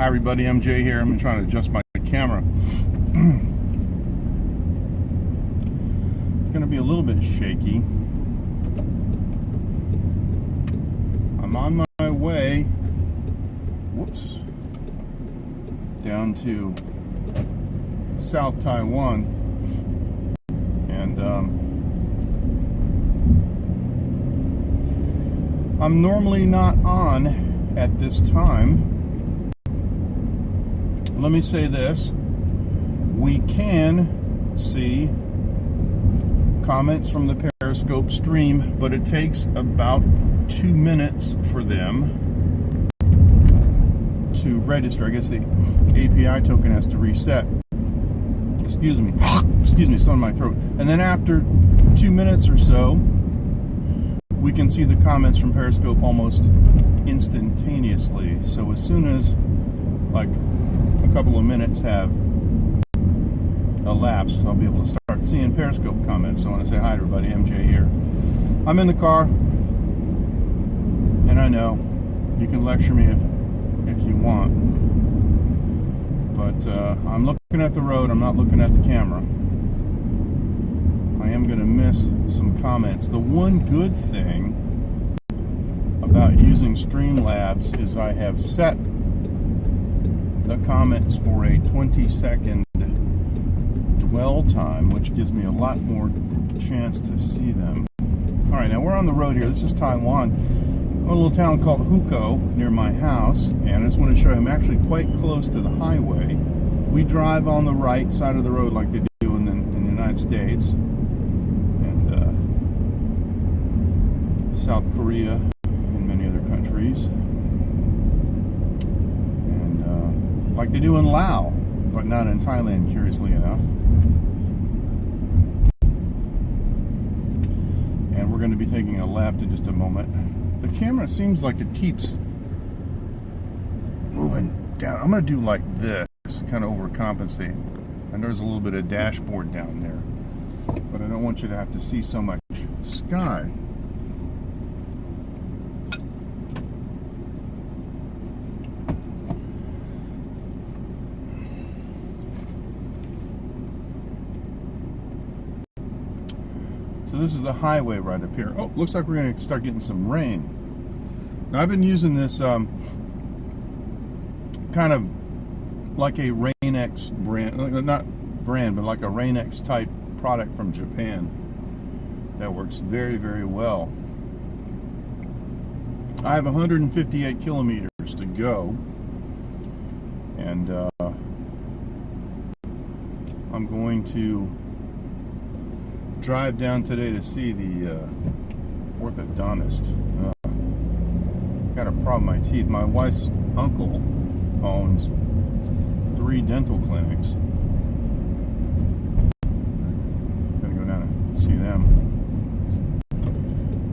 Hi everybody, MJ here. I'm trying to adjust my camera. It's going to be a little bit shaky. I'm on my way, down to South Taiwan, and I'm normally not on at this time. Let me say this: we can see comments from the Periscope stream, but it takes about 2 minutes for them to register. I guess the API token has to reset. Excuse me, something in my throat. And then after 2 minutes or so, we can see the comments from Periscope almost instantaneously. So as soon as like a couple of minutes have elapsed, I'll be able to start seeing Periscope comments. So I want to say hi to everybody, MJ here. I'm in the car, and I know you can lecture me if you want, but I'm looking at the road, I'm not looking at the camera. I am going to miss some comments. The one good thing about using Streamlabs is I have set the comments for a 20-second dwell time, which gives me a lot more chance to see them. Alright, now we're on the road here. This is Taiwan. I'm in a little town called Hukou near my house, and I just want to show you I'm actually quite close to the highway. We drive on the right side of the road like they do in the United States and South Korea and many other countries, and like they do in Laos, but not in Thailand, curiously enough. And we're going to be taking a left in just a moment. The camera seems like it keeps moving down. I'm going to do like this, kind of overcompensate. And there's a little bit of dashboard down there, but I don't want you to have to see so much sky. So this is the highway right up here. Oh, looks like we're going to start getting some rain. Now I've been using this kind of like a Rain-X brand, not brand, but like a Rain-X type product from Japan that works very, very well. I have 158 kilometers to go, and I'm going to drive down today to see the orthodontist. Got a problem with my teeth. My wife's uncle owns 3 dental clinics. Gonna go down and see them,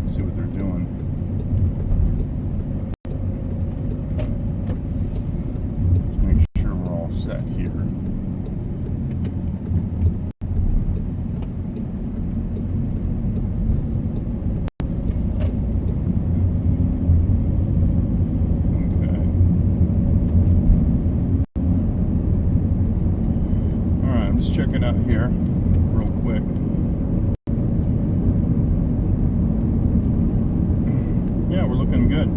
see what they're doing. Let's make sure we're all set here. Check it out here real quick. Yeah, we're looking good.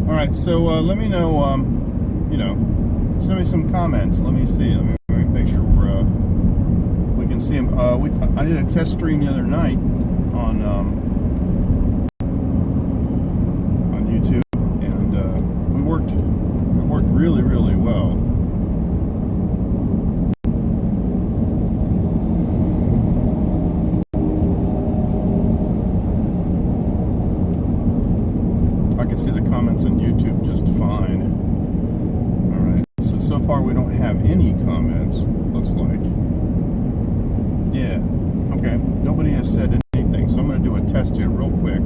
Alright, so let me know, send me some comments. Let me see. Let me make sure we can see them. I did a test stream the other night on YouTube. It worked really, really well. I can see the comments on YouTube just fine. Alright, so far we don't have any comments, looks like. Yeah, okay, nobody has said anything, so I'm going to do a test here real quick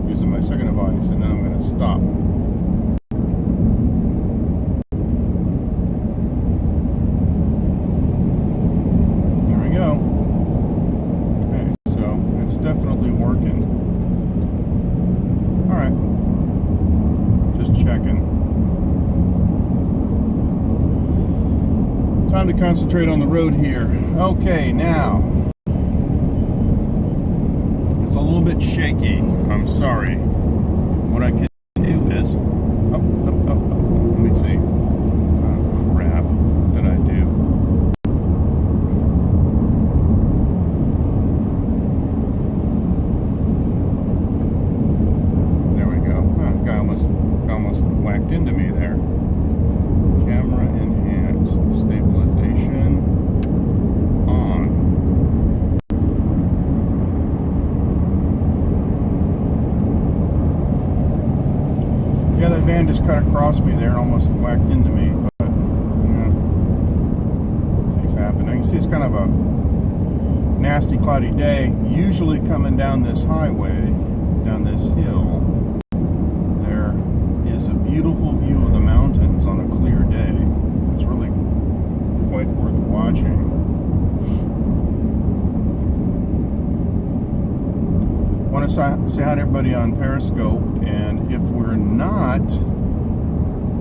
using my second device, and then I'm going to stop. There we go. Okay, so it's definitely working. to concentrate on the road here. Okay, now it's a little bit shaky. I'm sorry. What I can do is let me see. Oh, crap. What did I do? There we go. Oh, guy almost whacked into me there. Camera enhance. Stabilization on. Yeah, that van just cut across me there and almost whacked into me, but yeah, things happen. I can see it's kind of a nasty, cloudy day. Usually coming down this highway, down this hill, there is a beautiful view of the mountains on a clear day. It's really quite worth watching. I want to say hi to everybody on Periscope, and if we're not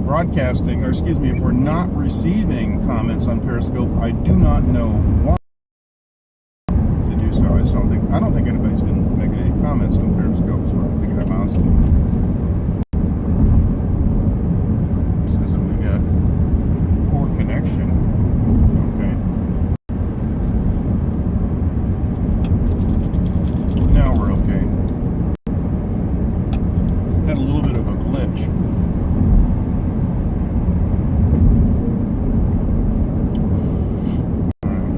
broadcasting, or excuse me, if we're not receiving comments on Periscope, I do not know why to do so. I don't think anybody's been making any comments on Periscope, so I think it amounts to. It says that we got poor connection. Okay. Now we're okay. Had a little bit of a glitch. Alright.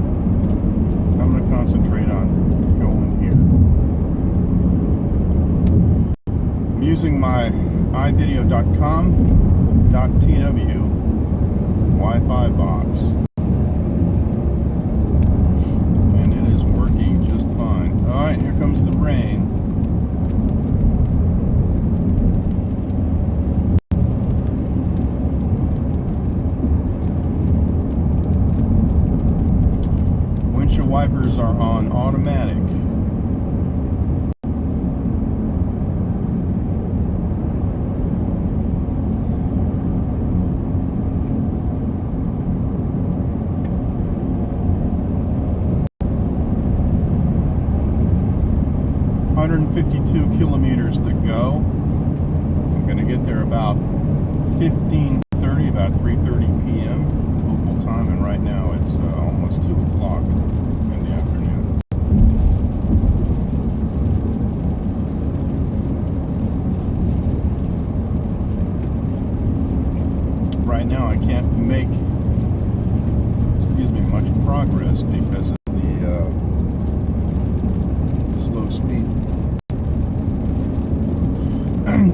I'm going to concentrate on going here. I'm using my iVideo.com.tw Wi-Fi box. And it is working just fine. Alright, here comes the rain. Windshield wipers are on automatic. Kilometers to go. I'm going to get there about 15:30, about 3:30 p.m. local time, and right now it's almost 2 o'clock in the afternoon. Right now I can't make, much progress because of the slow speed.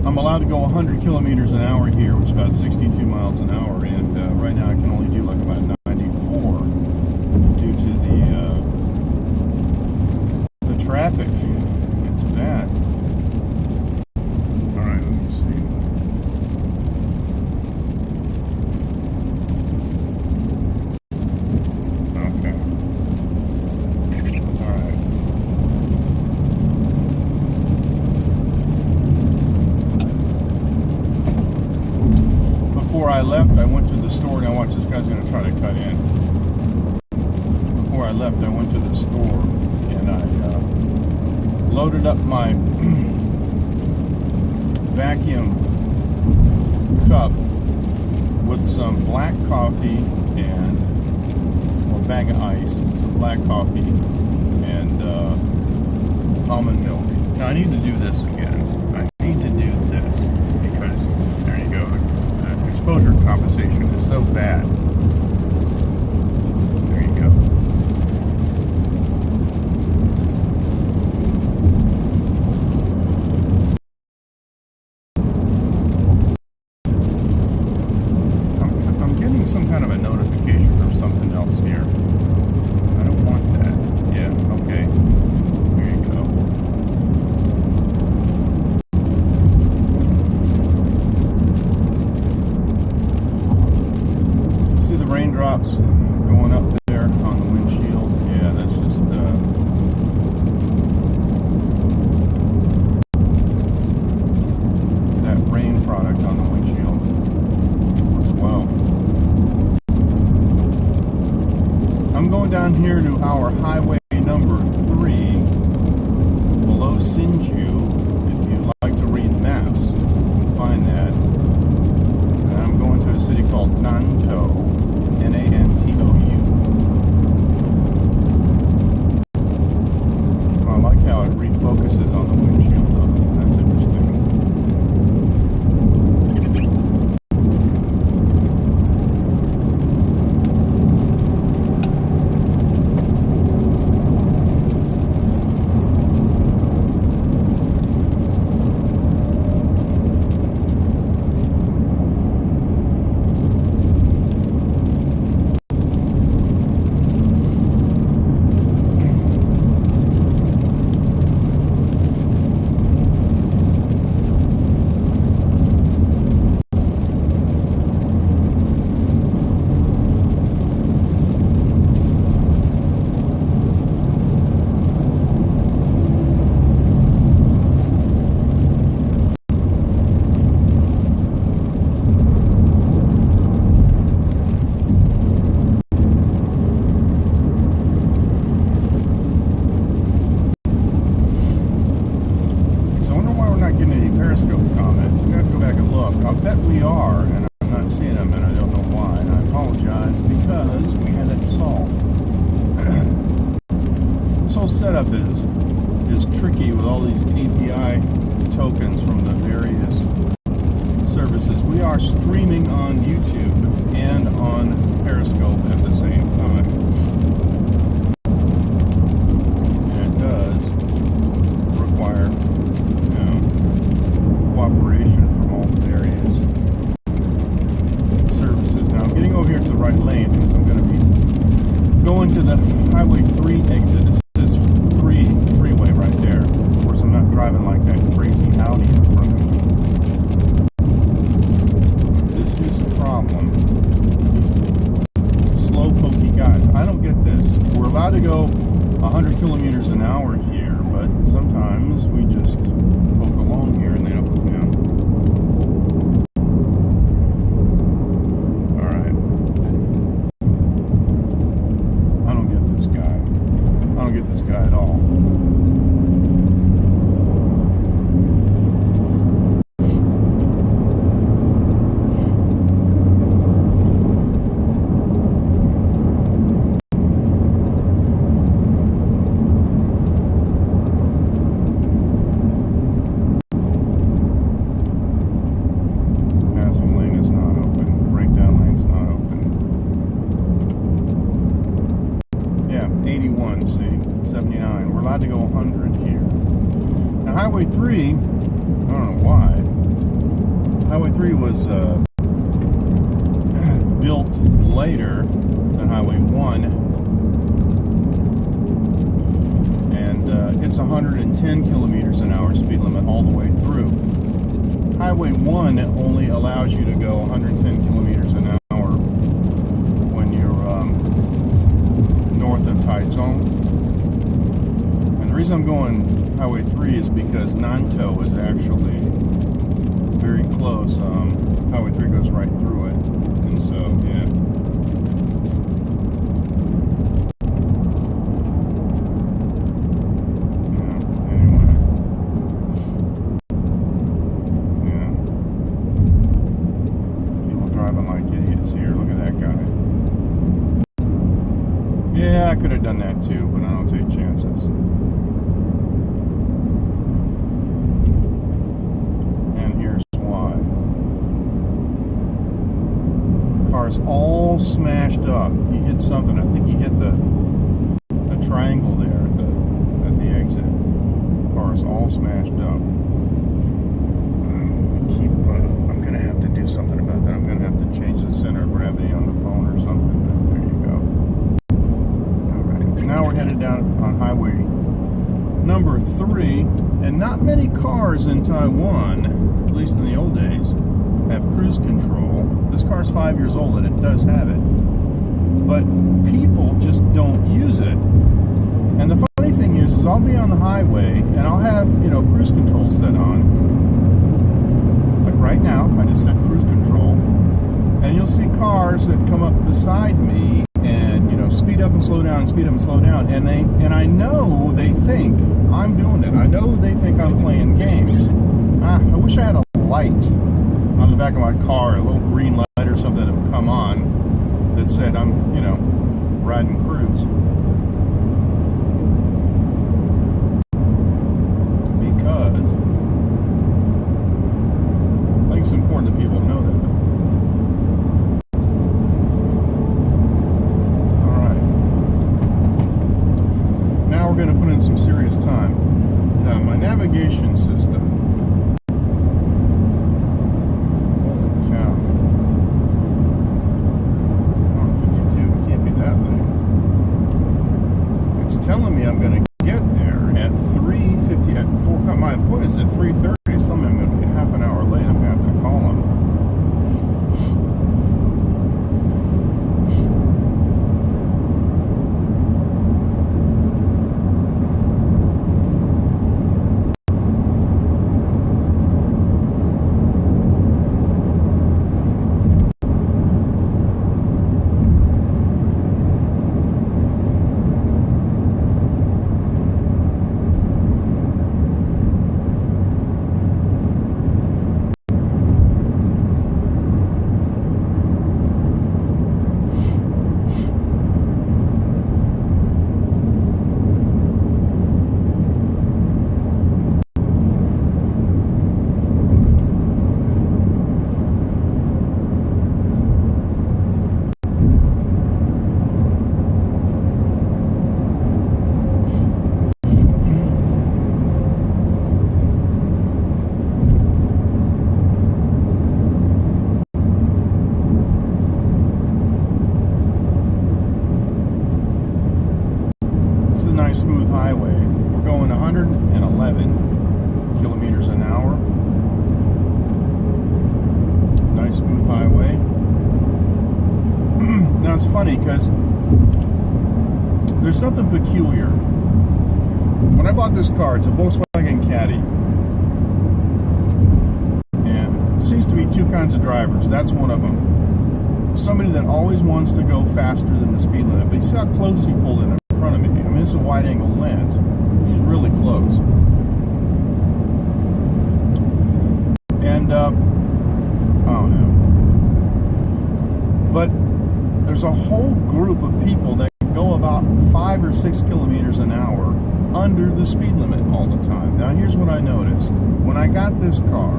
I'm allowed to go 100 kilometers an hour here, which is about 62 miles an hour, and right now I can only do like about 94 due to the traffic. It's bad. All right, let me see. Okay. All right. Before I left, I went to the store. Now watch, this guy's going to try to cut in. Before I left, I went to the store and I loaded up my vacuum cup with some black coffee and a bag of ice, some black coffee and almond milk. Now I need to do this again. I need to do this because there you go. Exposure compensation is so bad. There you go. I'm getting some kind of a notification from something else here. I don't want that. Yeah, okay. There you go. our highway number 3 below Sinju. If you like to read maps, you can find that. And I'm going to a city called Nantou, Nantou. I like how it refocuses on the windshield though. That's interesting. Setup is tricky with all these API tokens from the various services. We are streaming on YouTube and on Periscope at the same time. And it does require, cooperation from all the various services. Now I'm getting over here to the right lane because I'm going to be going to the Highway 3 exit. Freeway right there. Of course, I'm not driving like that crazy Audi in front of me. This is a problem. These slow, pokey guys. I don't get this. We're allowed to go 100 kilometers an hour here, but sometimes we just poke along here and they don't, Alright. I don't get this guy. I don't get this guy at all. Passing lane is not open. Breakdown lane's not open. Yeah, 81, see, 79. We're allowed to go 100 here. Now, Highway 3, I don't know why. Highway 3 was built later than Highway 1. And it's 110 kilometers an hour speed limit all the way through. Highway 1 only allows you to go 110 kilometers an hour when you're north of Taiwan. And the reason I'm going Highway 3 is because Nantou is actually very close. Highway 3 goes right through it. And so, yeah. Yeah, I could have done that too, but I don't take chances. And here's why. The car's all smashed up. He hit something. I think he hit the triangle there at the exit. The car's all smashed up. I'm going to have to do something about that. I'm going to have to change the center of gravity on the phone or something. There you go. Now we're headed down on highway number 3, and not many cars in Taiwan, at least in the old days, have cruise control. This car's 5 years old and it does have it, but people just don't use it. And the funny thing is I'll be on the highway and I'll have, cruise control set on. Like right now, I just set cruise control, and you'll see cars that come up beside me and, speed up and slow down and speed up and slow down, and I know they think I'm doing it. I know they think I'm playing games. I wish I had a light on the back of my car, a little green light or something that would come on that said I'm, riding cruise. Because I think it's important that people know that. We're going to put in some serious time. My navigation system. Holy cow. 52. It can't be that late. It's telling me I'm going to get there at 3:50. At 4. My appointment's at 3:30. It's telling me I'm going to be half an hour late. I'm going to have to call them. Smooth highway. We're going 111 kilometers an hour. Nice smooth highway. Now it's funny because there's something peculiar. When I bought this car, it's a Volkswagen Caddy. And there seems to be two kinds of drivers. That's one of them. Somebody that always wants to go faster than the speed limit. But you see how close he pulled in front of me. I mean, this is a wide-angle lens. He's really close. And, oh no. But there's a whole group of people that go about 5 or 6 kilometers an hour under the speed limit all the time. Now, here's what I noticed. When I got this car,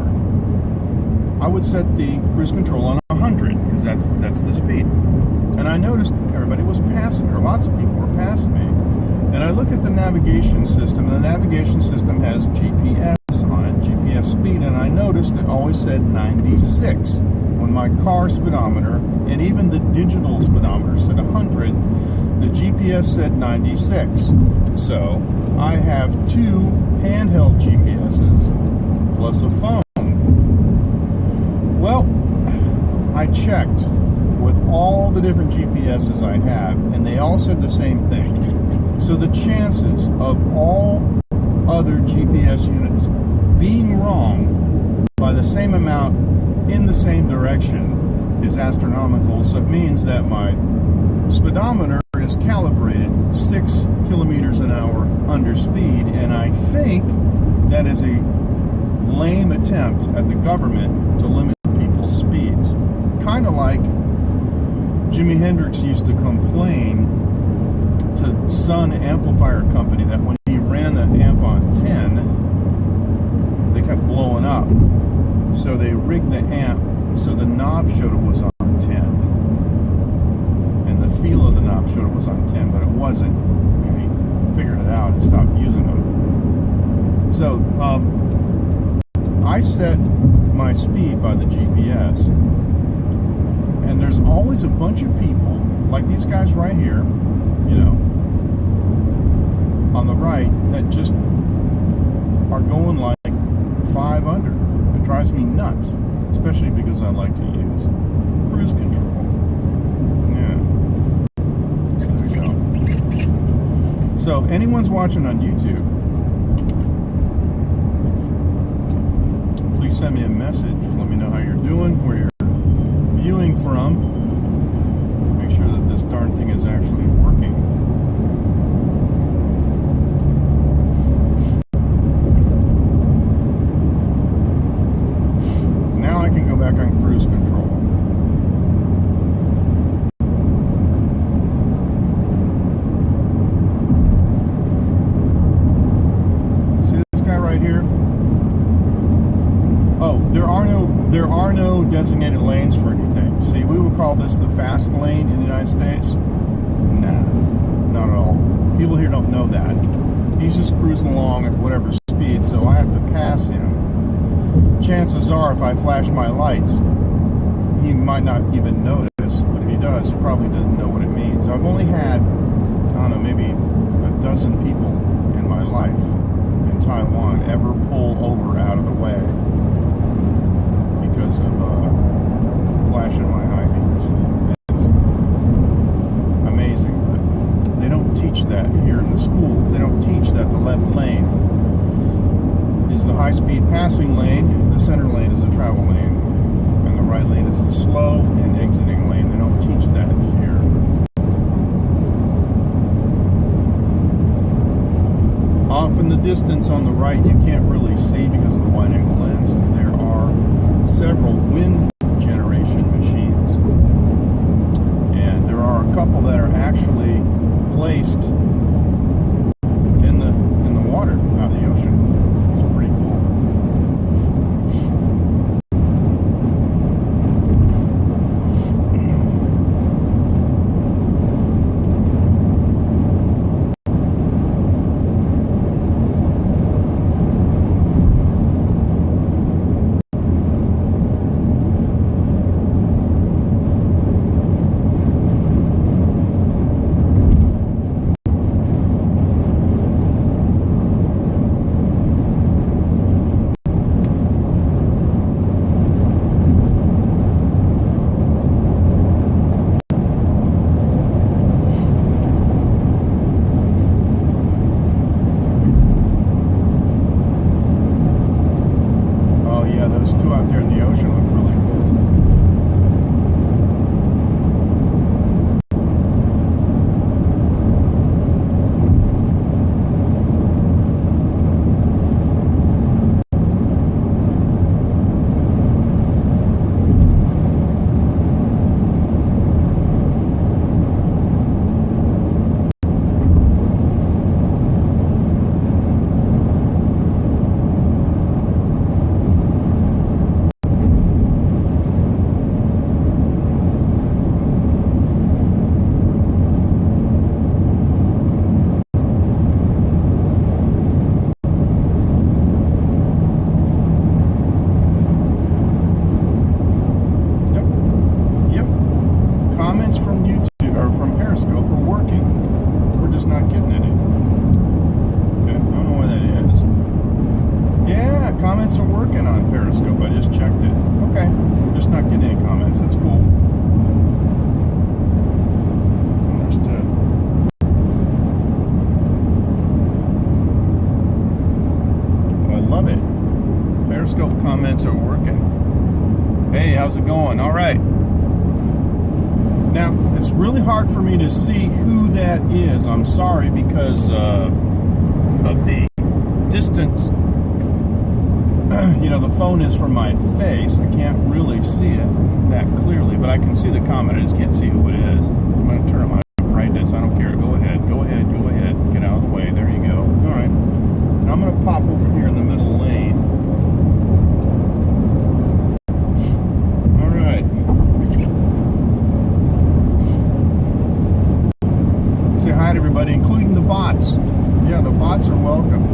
I would set the cruise control on 100, because that's the speed. And I noticed everybody was passing, or lots of people were passing me. And I looked at the navigation system, and the navigation system has GPS on it, GPS speed, and I noticed it always said 96. When my car speedometer, and even the digital speedometer said 100, the GPS said 96. So I have 2 handheld GPSs plus a phone. Well, I checked with all the different GPSs I have, and they all said the same thing. So the chances of all other GPS units being wrong by the same amount in the same direction is astronomical. So it means that my speedometer is calibrated 6 kilometers an hour under speed, and I think that is a lame attempt at the government to limit people's speeds. Kind of like Jimi Hendrix used to complain to Sun Amplifier Company that when he ran the amp on 10, they kept blowing up. So they rigged the amp so the knob showed it was on 10. And the feel of the knob showed it was on 10, but it wasn't. He figured it out and stopped using them. So I set my speed by the GPS. And there's always a bunch of people, like these guys right here, on the right, that just are going like 5 under. It drives me nuts, especially because I like to use cruise control. Yeah. So there we go. So anyone's watching on YouTube, please send me a message. Let me know how you're doing, where you're viewing from, make sure that this darn thing is actually working. Now I can go back on cruise control. See this guy right here? Oh, there are no designated lanes for anything. See, we would call this the fast lane in the United States. Nah, not at all. People here don't know that. He's just cruising along at whatever speed, so I have to pass him. Chances are, if I flash my lights, he might not even notice, but if he does, he probably doesn't know what it means. I've only had, I don't know, maybe a dozen people in my life in Taiwan ever pull over out of the way because of flashing my high beams. It's amazing, but they don't teach that here in the schools. They don't teach that the left lane is the high-speed passing lane, the center lane is the travel lane, and the right lane is the slow and exiting lane. They don't teach that here. Off in the distance on the right, you can't really see because of the wide-angle lens. There are several wind generation machines, and there are a couple that are actually placed in the water out of the ocean. It's pretty cool. Comments are working. Hey, how's it going? All right. Now, it's really hard for me to see who that is. I'm sorry, because of the distance. You know, the phone is from my face. I can't really see it that clearly, but I can see the comment. I just can't see who it is. I'm going to turn on my brightness. I don't care. Go ahead. Go ahead. Go ahead. Get out of the way. There you go. All right. Now I'm going to pop over here in the middle lane. Everybody, including the bots. Yeah, the bots are welcome.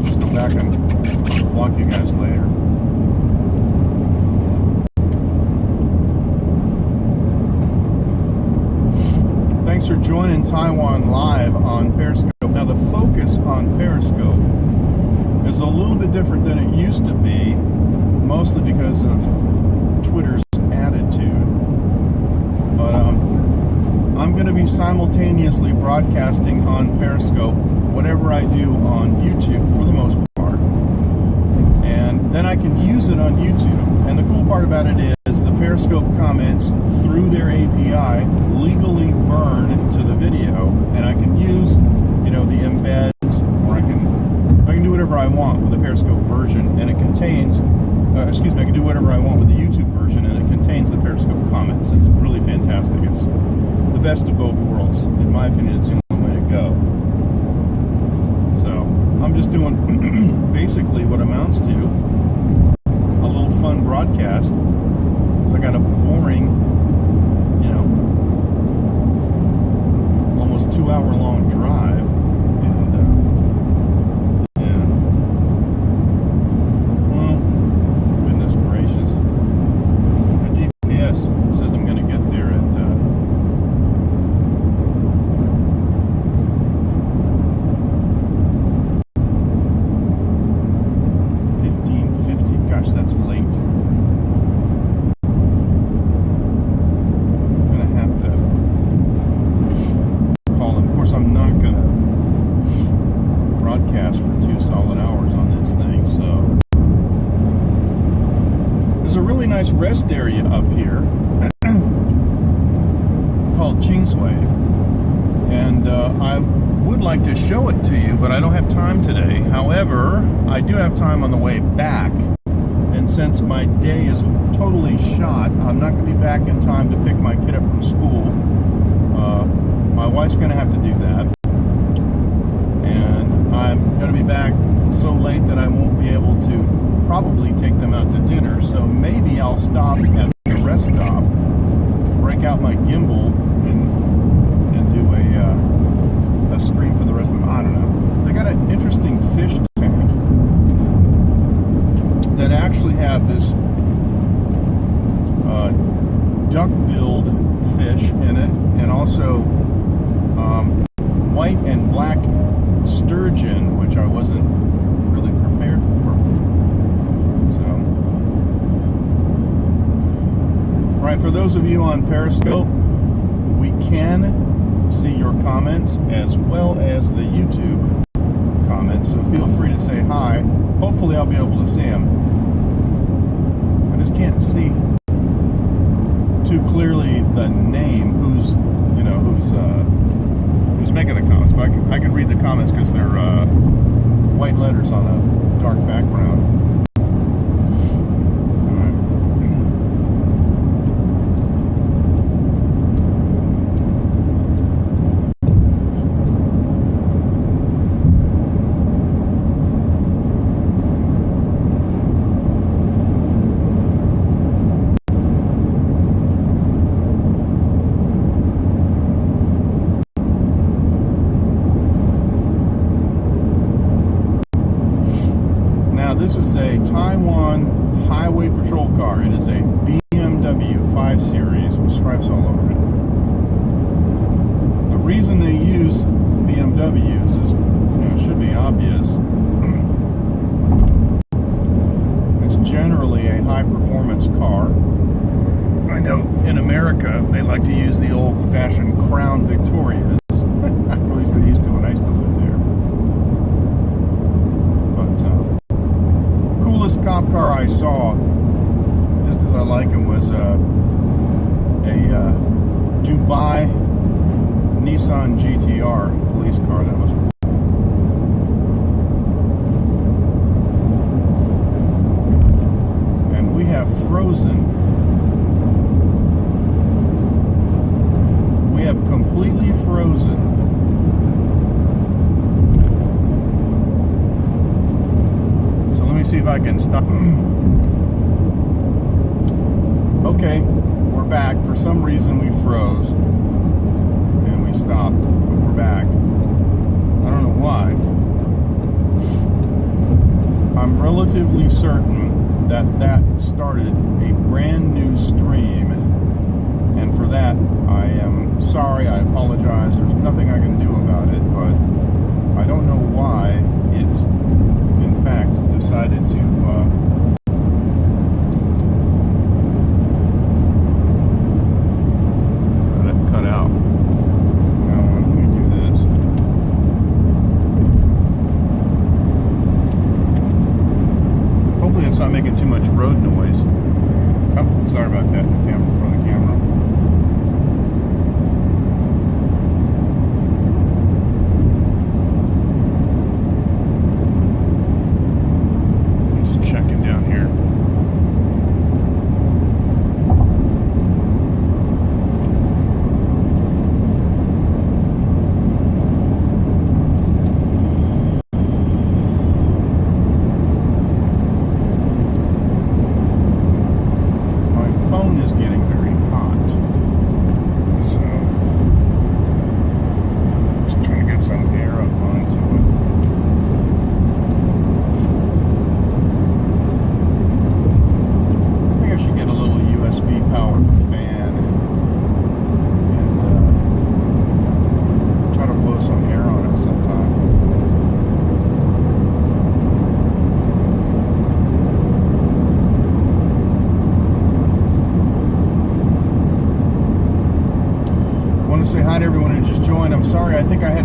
Let's go back and block you guys later. Thanks for joining Taiwan Live on Periscope. Now, the focus on Periscope is a little bit different than it used to be, mostly because of Twitter's attitude. But I'm going to be simultaneously broadcasting on Periscope whatever I do on YouTube for the most part, and then I can use it on YouTube. And the cool part about it is the Periscope Periscope comments through their API legally burn to the video, and I can use, the embeds, or I can do whatever I want with the Periscope version, and it contains, I can do whatever I want with the YouTube version, and it contains the Periscope comments. It's really fantastic. It's the best of both worlds. In my opinion, it's the only way to go. So I'm just doing basically what amounts to a little fun broadcast. So I got a boring, almost 2-hour-long drive, and well, goodness gracious, my GPS says I'm going to get there at 15:50. Gosh, that's late. I'm not going to broadcast for 2 solid hours on this thing, so there's a really nice rest area up here called Chingsway, and I would like to show it to you, but I don't have time today. However, I do have time on the way back, and since my day is totally shot, I'm not going to be back in time to pick my kid up from school. My wife's going to have to do that, and I'm going to be back so late that I won't be able to probably take them out to dinner. So maybe I'll stop at the rest stop, break out my gimbal, and do a stream for the rest of them. I don't know. They got an interesting fish tank that actually have this duck-billed fish in it, and also white and black sturgeon, which I wasn't really prepared for. So, right, for those of you on Periscope, we can see your comments as well as the YouTube comments, so feel free to say hi. Hopefully I'll be able to see them. I just can't see too clearly the name, who's making the comments, but I can read the comments because they're white letters on a dark background. This is a Taiwan highway patrol car. It is a BMW 5 Series with stripes all over it. The reason they use BMWs is, it should be obvious. It's generally a high-performance car. I know in America they like to use the old-fashioned Crown Victorias. At least they used to when I used to live there. Coolest cop car I saw, just because I like him, was a Dubai Nissan GTR police car. That was cool. And we have frozen. We have completely frozen. Let me see if I can stop. Okay, we're back. For some reason we froze and we stopped, but we're back. I don't know why. I'm relatively certain that started a brand new stream, and for that I am sorry. I apologize. There's nothing I can do about it, but I don't know why it in fact decided to cut out. Now let me do this. Hopefully it's not making too much road noise. Oh, sorry about that.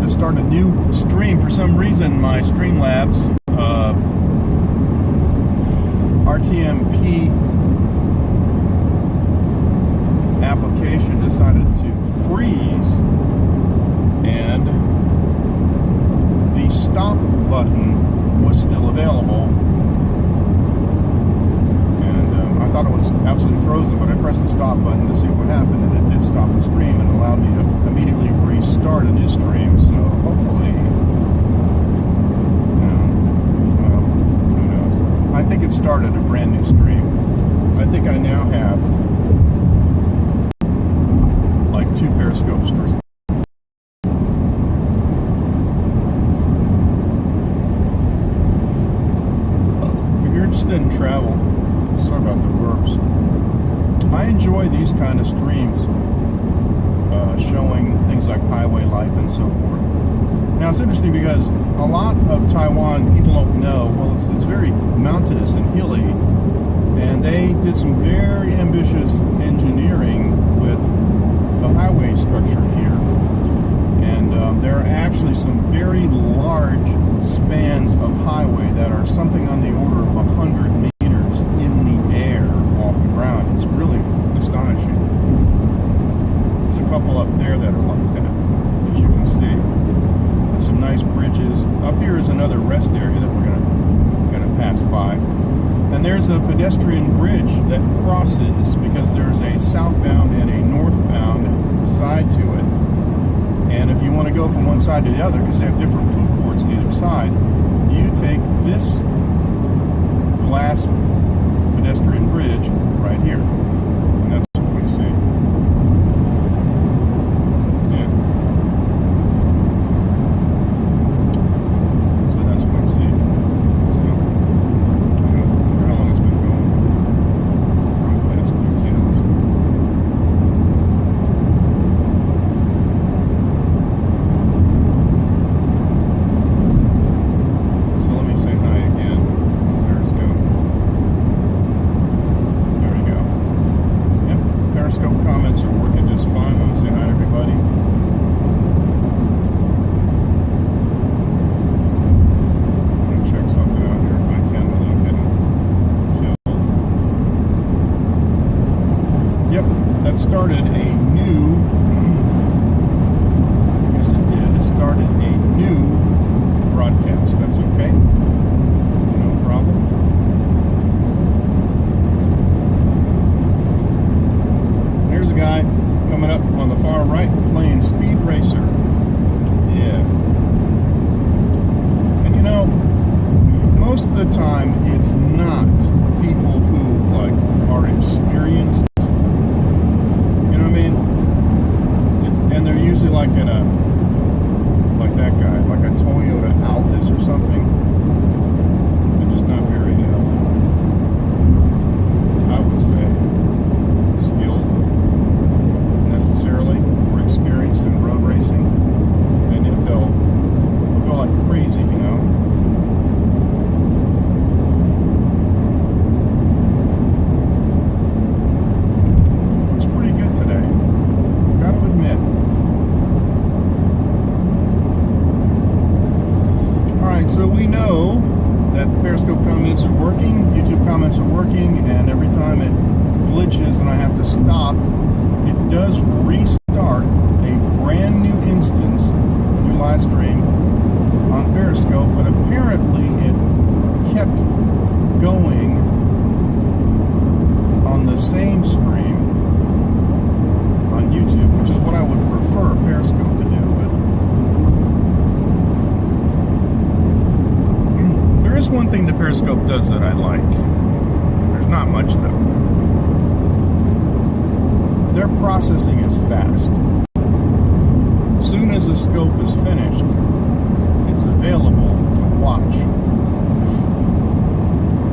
to start a new stream. For some reason, my Streamlabs RTMP application decided to freeze, and the stop button was still available. I thought it was absolutely frozen, but I pressed the stop button to see what happened, and it did stop the stream and allowed me to immediately restart a new stream. So hopefully, who knows? I think it started a brand new stream. I think I now have like 2 Periscope streams. If you're interested in travel, sorry about the burps. I enjoy these kind of streams, showing things like highway life and so forth. Now it's interesting because a lot of Taiwan people don't know. Well, it's very mountainous and hilly, and they did some very ambitious engineering with the highway structure here. And there are actually some very large spans of highway that are something on the order of 100 meters in the air off the ground. It's really astonishing. There's a couple up there that are like that, as you can see. There's some nice bridges. Up here is another rest area that we're gonna pass by. And there's a pedestrian bridge that crosses, because there's a southbound and a northbound side to it. And if you want to go from one side to the other, because they have different food courts on either side, you take this glass pedestrian bridge right here. And that's what we see. Yeah. So that's what we see. So, I wonder how long it's been going. Probably past 2 hours. So let me say hi again. There it's going. There we go. Yep, Periscope comments are working just fine. I want to say hi to everybody. I'm going to check something out here if I can without getting killed. Yep, that started a new, yes it did, it started a new broadcast. That's okay. No problem. There's a guy coming up on the far right playing Speed Racer. Yeah. And you know, most of the time it's not people who like are experienced. You know what I mean? And they're usually like in a, like that guy, like a Toyota Altis or something. They're just not very, I would say, skilled necessarily, or experienced in road racing. And yet they'll go like crazy, you know? Looks pretty good today, gotta admit. Alright, so we know that the Periscope comments are working, YouTube comments are working, and every time it glitches and I have to stop, it does restart a brand new instance, new live stream on Periscope, but apparently it kept going on the same stream on YouTube, which is what I would prefer Periscope to do. But there is one thing the Periscope does that I like. There's not much though. Their processing is fast. As soon as the scope is finished, it's available to watch.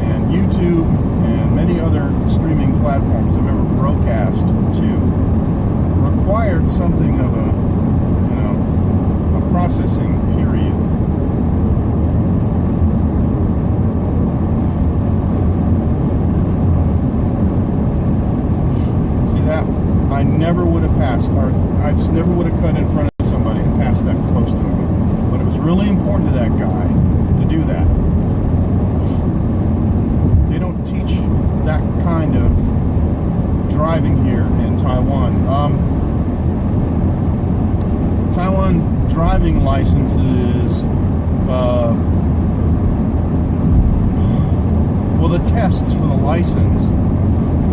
And YouTube and many other streaming platforms I've ever broadcast to required something of a, a processing period. See that? I never would have passed, or I just never would have cut in front of somebody and passed that close to them. that guy to do that. They don't teach that kind of driving here in Taiwan. Taiwan driving licenses, well, the tests for the license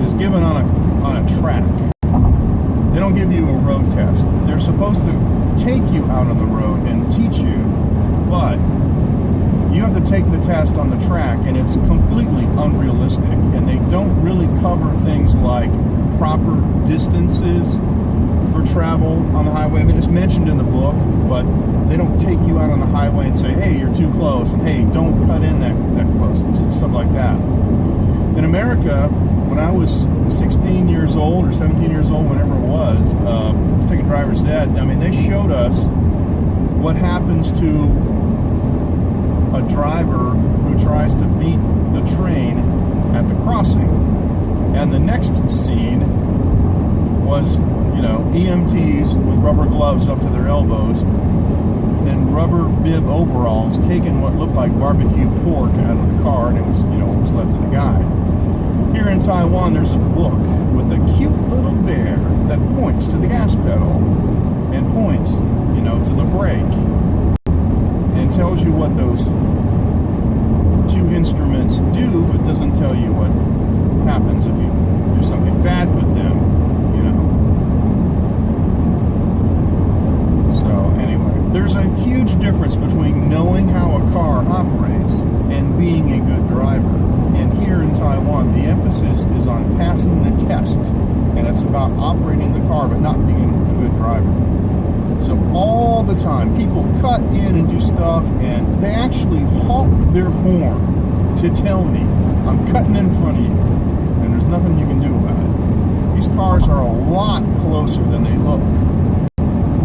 is given on a track. They don't give you a road test. They're supposed to take you out on the road and teach you, but you have to take the test on the track, and it's completely unrealistic. And they don't really cover things like proper distances for travel on the highway. I mean, it's mentioned in the book, but they don't take you out on the highway and say, hey, you're too close, and hey, don't cut in that close, and stuff like that. In America, when I was 16 years old or 17 years old, whenever it was taking driver's ed, I mean, they showed us what happens to a driver who tries to beat the train at the crossing. And the next scene was, you know, EMTs with rubber gloves up to their elbows and rubber bib overalls taking what looked like barbecue pork out of the car, and it was, you know, what was left of the guy. Here in Taiwan, there's a book with a cute little bear that points to the gas pedal and points, you know, to the brake, and tells you what those two instruments do, but doesn't tell you what happens if you do something bad with them, you know. So anyway, there's a huge difference between knowing how a car operates and being a good driver. And here in Taiwan, the emphasis is on passing the test, and it's about operating the car but not being a good driver. So all the time, people cut in and do stuff, and they actually honk their horn to tell me, I'm cutting in front of you, and there's nothing you can do about it. These cars are a lot closer than they look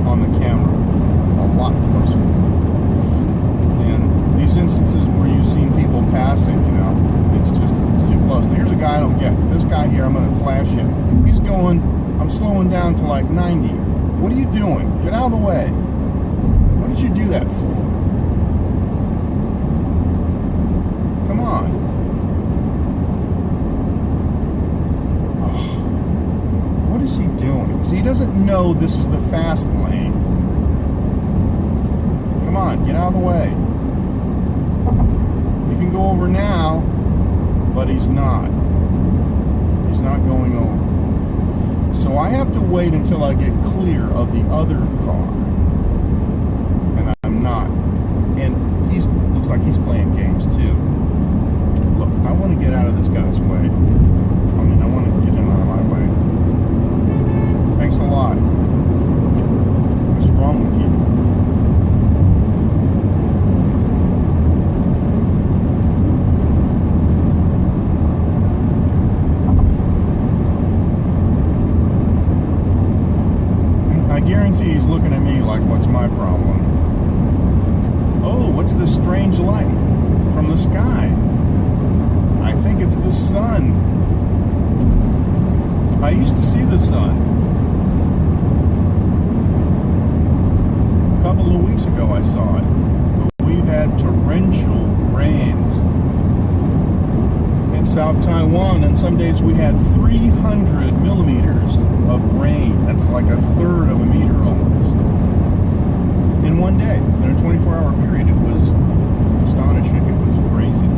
on the camera. A lot closer. And these instances where you've seen people passing, you know, it's too close. Now here's a guy I don't get. This guy here, I'm going to flash him. He's going, I'm slowing down to like 90. What are you doing? Get out of the way. What did you do that for? Come on. Oh, what is he doing? See, he doesn't know this is the fast lane. Come on, get out of the way. You can go over now, but he's not. He's not going over. So I have to wait until I get clear of the other car. And I'm not. And he looks like he's playing games too. Look, I want to get out of this guy's way. I mean, I want to get him out of my way. Thanks a lot. What's wrong with you? He's looking at me like, what's my problem? Oh, what's this strange light from the sky? I think it's the sun. I used to see the sun. A couple of weeks ago I saw it. But we've had torrential rains in South Taiwan, and some days we had 300 millimeters of rain. That's like a third of a meter almost. In one day, in a 24-hour period. It was astonishing. It was crazy.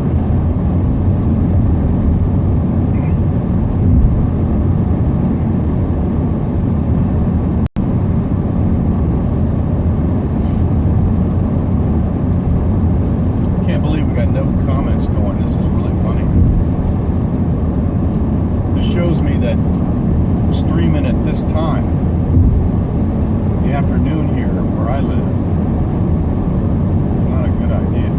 Can't believe we got no comments going. This is really funny. This shows me that streaming at this time, the afternoon here where I live, is not a good idea.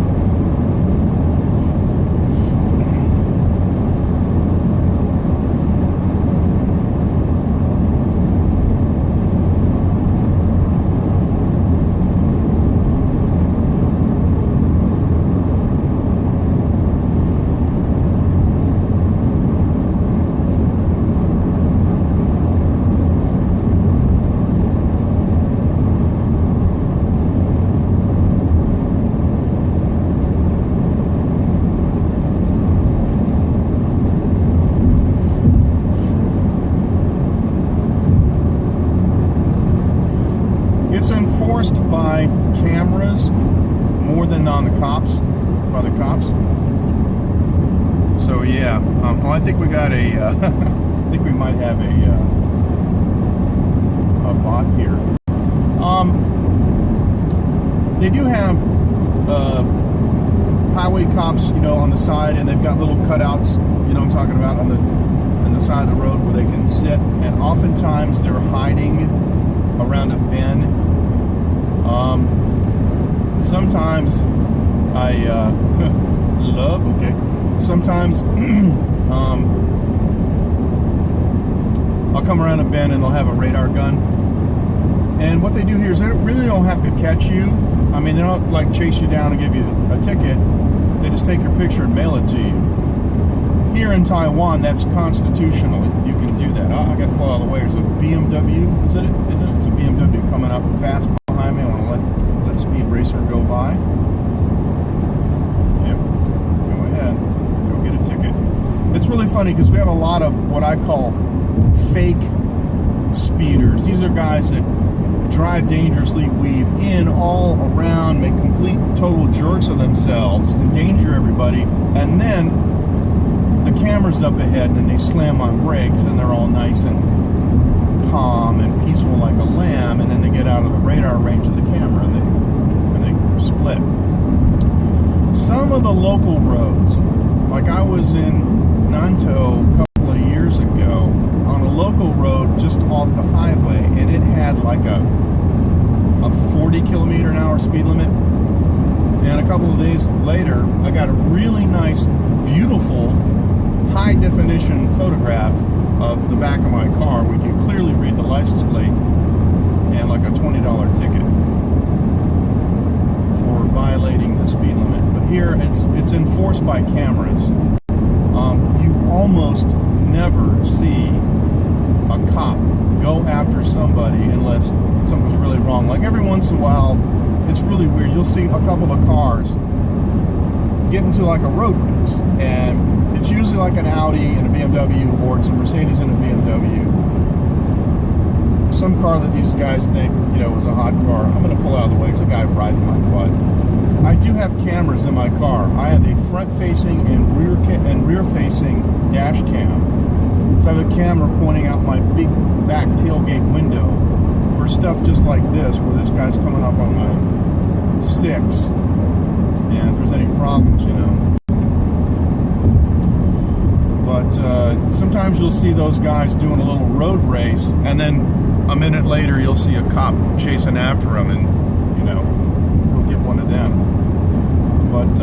questioned on the cops, by the cops. So yeah, well, I think we got a, I think we might have a bot here. They do have highway cops, you know, on the side, and they've got little cutouts, you know what I'm talking about, on the side of the road where they can sit, and oftentimes they're hiding around a bend. Sometimes sometimes I'll come around a bend and they'll have a radar gun, and what they do here is they really don't have to catch you. I mean, they don't like chase you down and give you a ticket. They just take your picture and mail it to you. Here in Taiwan, that's constitutional. You can do that. Oh, I got to pull out of the way. There's a BMW. Is it? It's a BMW coming up fast behind me. I want to let Speed Racer go by. Yep. Go ahead. Go get a ticket. It's really funny because we have a lot of what I call fake speeders. These are guys that drive dangerously, weave in all around, make complete total jerks of themselves, endanger everybody, and then the camera's up ahead and they slam on brakes and they're all nice and calm and peaceful like a lamb, and then they get out of the radar range of the camera and they split. Some of the local roads, like I was in Nantou a couple of years ago on a local road just off the highway, and it had like a 40 kilometer an hour speed limit, and a couple of days later I got a really nice, beautiful, high definition photograph of the back of my car. We can clearly read the license plate, and like a $20 ticket for violating the speed limit. But here it's enforced by cameras. You almost never see a cop go after somebody unless something's really wrong. Like every once in a while, it's really weird. You'll see a couple of cars get into like a road race, and it's usually like an Audi and a BMW, or it's a Mercedes and a BMW. Some car that these guys think, you know, is a hot car. I'm going to pull out of the way. There's a guy riding my butt. I do have cameras in my car. I have a front-facing and rear-facing dash cam. So I have a camera pointing out my big back tailgate window for stuff just like this, where this guy's coming up on my 6, and if there's any problems, you know. But sometimes you'll see those guys doing a little road race, and then a minute later you'll see a cop chasing after them, and, you know, we'll get one of them. But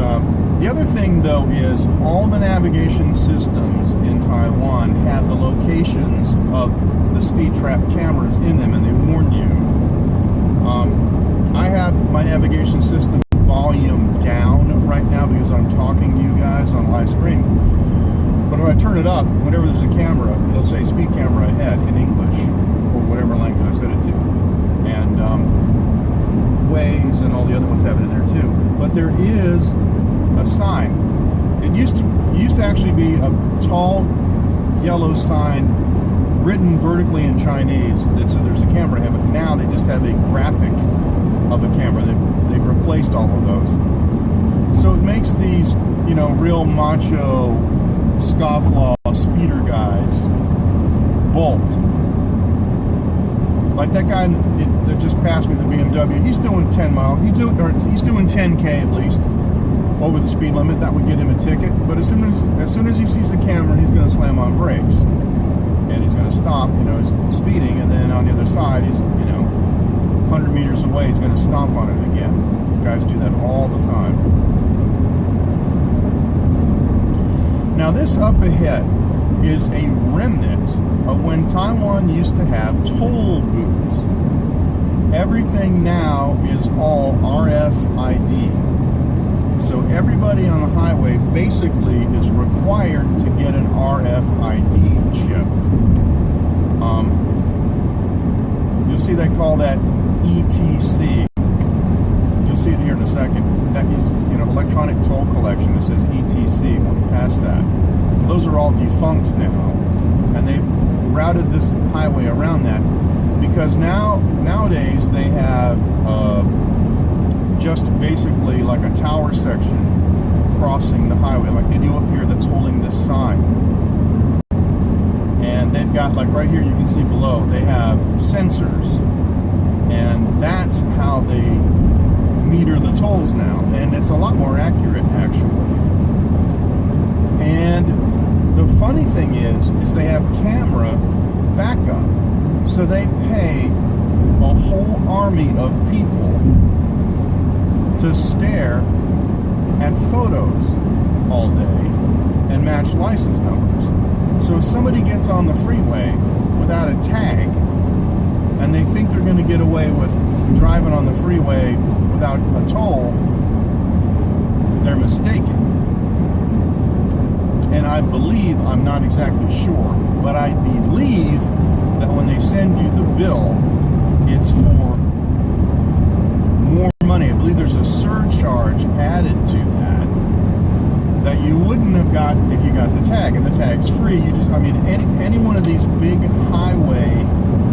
the other thing, though, is all the navigation systems in Taiwan have the locations of the speed trap cameras in them, and they warn you. I have my navigation system volume down right now because I'm talking to you guys on live stream. But if I turn it up, whenever there's a camera, it'll say speed camera ahead in English, or whatever language I set it to. And Waze and all the other ones have it in there too. But there is a sign. It used to actually be a tall yellow sign written vertically in Chinese that said there's a camera ahead, but now they just have a graphic of a camera. They've replaced all of those. So it makes these, you know, real macho scofflaw speeder guys bolt. Like that guy that just passed me, the BMW, he's doing 10 miles. He's doing 10K at least over the speed limit. That would get him a ticket. But as soon as he sees the camera, he's going to slam on brakes, and he's going to stop. You know, he's speeding, and then on the other side, he's, you know, 100 meters away, he's going to stomp on it again. These guys do that all the time. Now this up ahead is a remnant of when Taiwan used to have toll booths. Everything now is all RFID. So everybody on the highway basically is required to get an RFID chip. You'll see they call that ETC. You'll see it here in a second. That is, you know, electronic toll collection. It says ETC when you pass that. Those are all defunct now, and they've routed this highway around that because nowadays they have just basically like a tower section crossing the highway, like they do up here that's holding this sign. And they've got, like right here you can see below, they have sensors. And that's how they meter the tolls now. And it's a lot more accurate, actually. And the funny thing is they have camera backup. So they pay a whole army of people to stare at photos all day and match license numbers. So if somebody gets on the freeway without a tag and they think they're going to get away with driving on the freeway without a toll, they're mistaken. And I believe, I'm not exactly sure, but I believe that when they send you the bill, it's for more money. I believe there's a surcharge added to that you wouldn't have got if you got the tag, and the tag's free. You just, I mean, any one of these big highway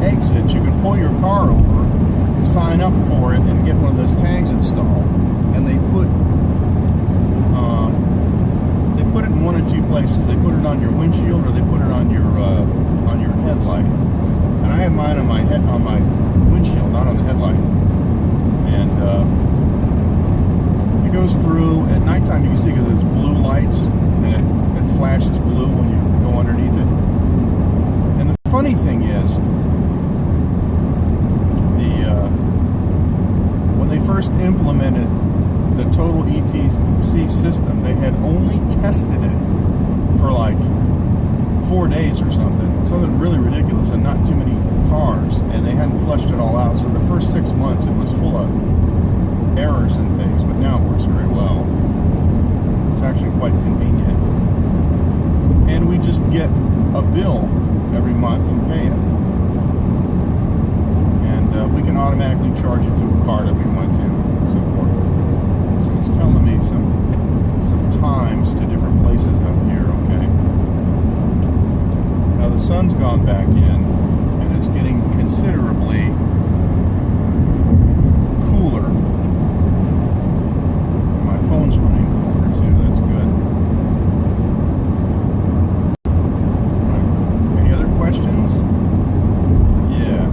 exits, you can pull your car over, sign up for it, and get one of those tags installed. And they put it in one of two places. They put it on your windshield, or they put it on your headlight. And I have mine on my windshield, not on the headlight. And it goes through at nighttime. You can see because it's blue lights, and it flashes blue when you go underneath it. And the funny thing is, when they first implemented the total ETC system, they had only tested it for like 4 days or something really ridiculous, and not too many cars, and they hadn't fleshed it all out. So the first 6 months it was full of errors and things, but now it works very well. It's actually quite convenient, and we just get a bill every month and pay it, and we can automatically charge it to a card if we want to, and so forth. So it's telling me some times to different places up here. Okay, now the sun's gone back in, and it's getting considerably cooler. My phone's running cooler too. That's good. Right. Any other questions? Yeah.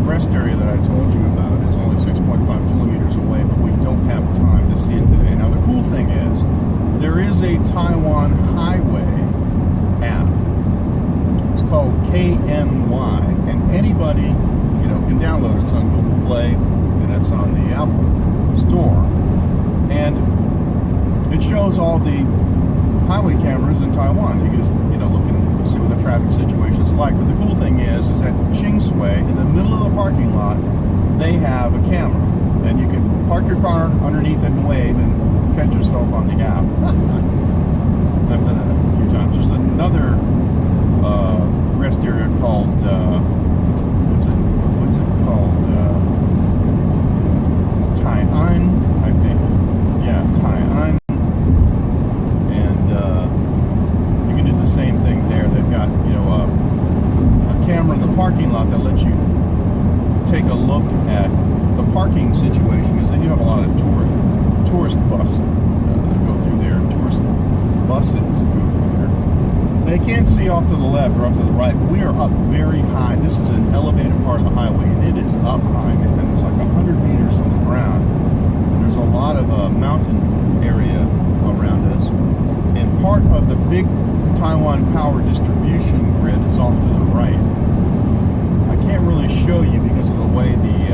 Rest area that I told you about is only 6.5 kilometers away, but we don't have time to see it today. Now the cool thing is, there is a Taiwan highway app. It's called KNY, and anybody, can download it. It's on Google Play, and it's on the Apple Store, and it shows all the highway cameras in Taiwan. You can just, look and see what the traffic situation is like. But the cool thing is that Chingsway, in the middle of the parking lot, they have a camera, and you can park your car underneath it and wave and catch yourself on the app. I've done it a few times. There's another rest area called what's it called? Taiwan, I think. Yeah, Taiwan. Same thing there. They've got a camera in the parking lot that lets you take a look at the parking situation, because they do have a lot of tourist buses that go through there, tourist buses that go through there. They can't see off to the left or off to the right, but we are up very high. This is an elevated part of the highway, and it is up high, man. It's like 100 meters from the ground, and there's a lot of mountain area around us, and part of the big Taiwan power distribution grid is off to the right. I can't really show you because of the way the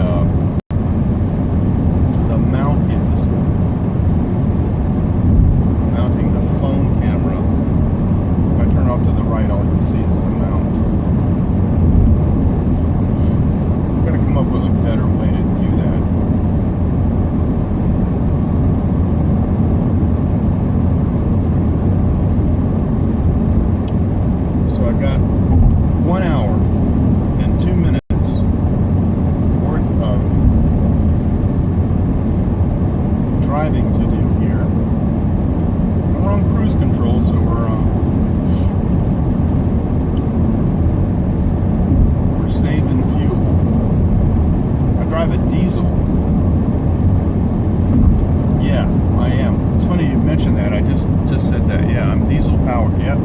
powered, yep.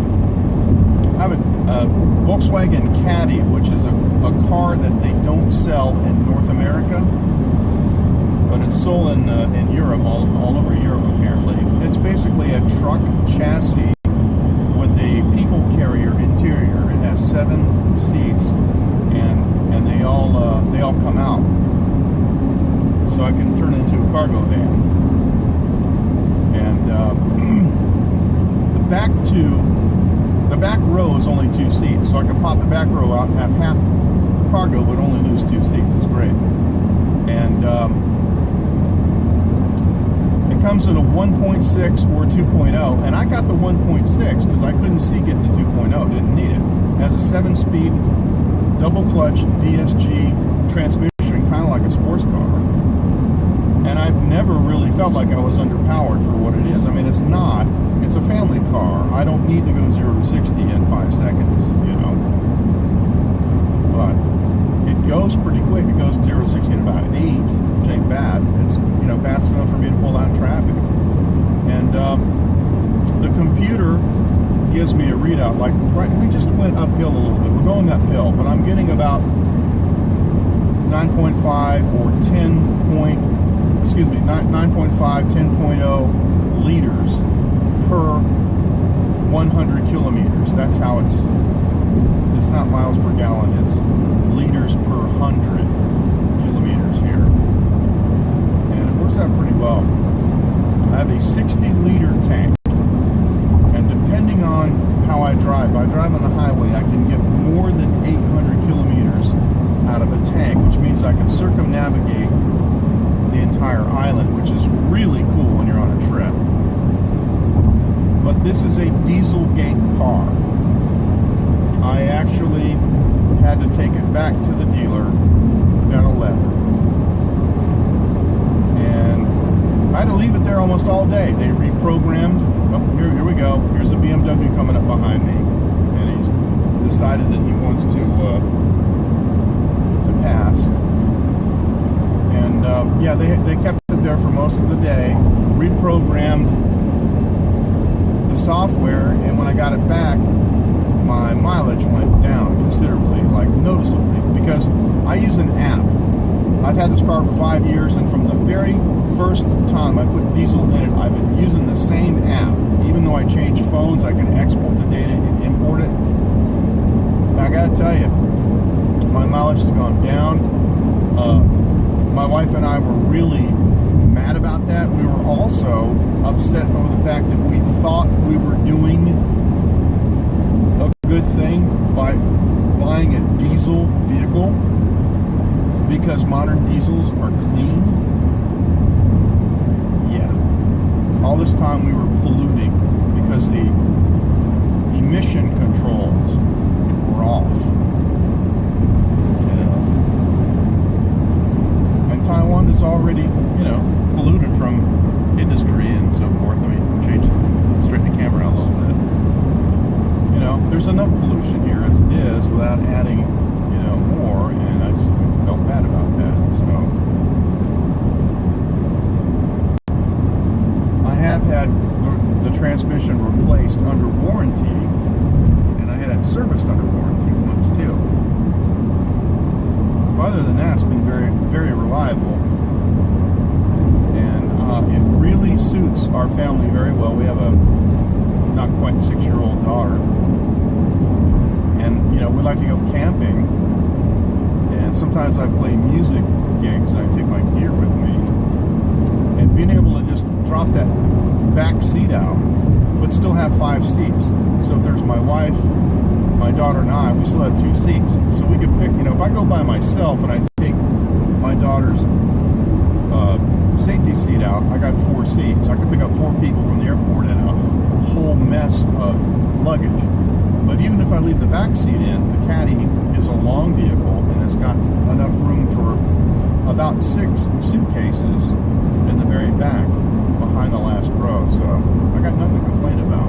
I have a Volkswagen Caddy, which is a car that they don't sell in North America, but it's sold in Europe, all over Europe apparently. It's basically a truck chassis with a people carrier interior. It has 7 seats, and they all come out, so I can turn it into a cargo van. And the back row is only 2 seats, so I can pop the back row out and have half cargo, but only lose 2 seats. It's great. And it comes in a 1.6 or 2.0, and I got the 1.6 because I couldn't see getting the 2.0. Didn't need it. It has a 7-speed double clutch DSG transmission, kind of like a sports car. And I've never really felt like I was underpowered for what it is. I mean, it's not. It's a family car. I don't need to go 0 to 60 in 5 seconds, you know. But it goes pretty quick. It goes 0 to 60 in about 8, which ain't bad. It's, you know, fast enough for me to pull out in traffic. And the computer gives me a readout. Like, right, we just went uphill a little bit. We're going uphill, but I'm getting about 9.5 or 9.5, 10.0 liters per 100 kilometers. That's how it's not miles per gallon, it's liters per 100 kilometers here. And it works out pretty well. I have a 60-liter tank, and depending on how I drive, if I drive on the highway, I can get more than 800 kilometers out of a tank, which means I can circumnavigate the entire island, which is really cool when you're on a trip. But this is a Dieselgate car. I actually had to take it back to the dealer, got a letter, and I had to leave it there almost all day. They reprogrammed. Oh, here we go. Here's a BMW coming up behind me, and he's decided that he wants to pass. And yeah, they kept it there for most of the day, reprogrammed the software, and when I got it back, my mileage went down considerably, like noticeably, because I use an app. I've had this car for 5 years, and from the very first time I put diesel in it, I've been using the same app. Even though I change phones, I can export the data and import it. And I gotta tell you, my mileage has gone down. My wife and I were really mad about that. We were also upset over the fact that we thought we were doing a good thing by buying a diesel vehicle, because modern diesels are clean. Yeah. All this time we were polluting because the emission controls were off. Taiwan is already, you know, polluted from industry and so forth. Let me straighten the camera out a little bit. You know, there's enough pollution here as it is without adding, you know, more, and I just felt bad about that. So I have had the transmission replaced under warranty, and I had it serviced under warranty once too. Other than that, it's been very, very reliable, and it really suits our family very well. We have a not quite 6-year-old daughter, and you know, we like to go camping, and sometimes I play music gigs, and I take my gear with me, and being able to just drop that back seat out, but still have 5 seats. So if there's my wife, my daughter and I, we still have 2 seats. So we could pick, you know, if I go by myself and I take my daughter's safety seat out, I got 4 seats. I could pick up 4 people from the airport and a whole mess of luggage. But even if I leave the back seat in, the Caddy is a long vehicle, and it's got enough room for about 6 suitcases in the very back, behind the last row. So I got nothing to complain about.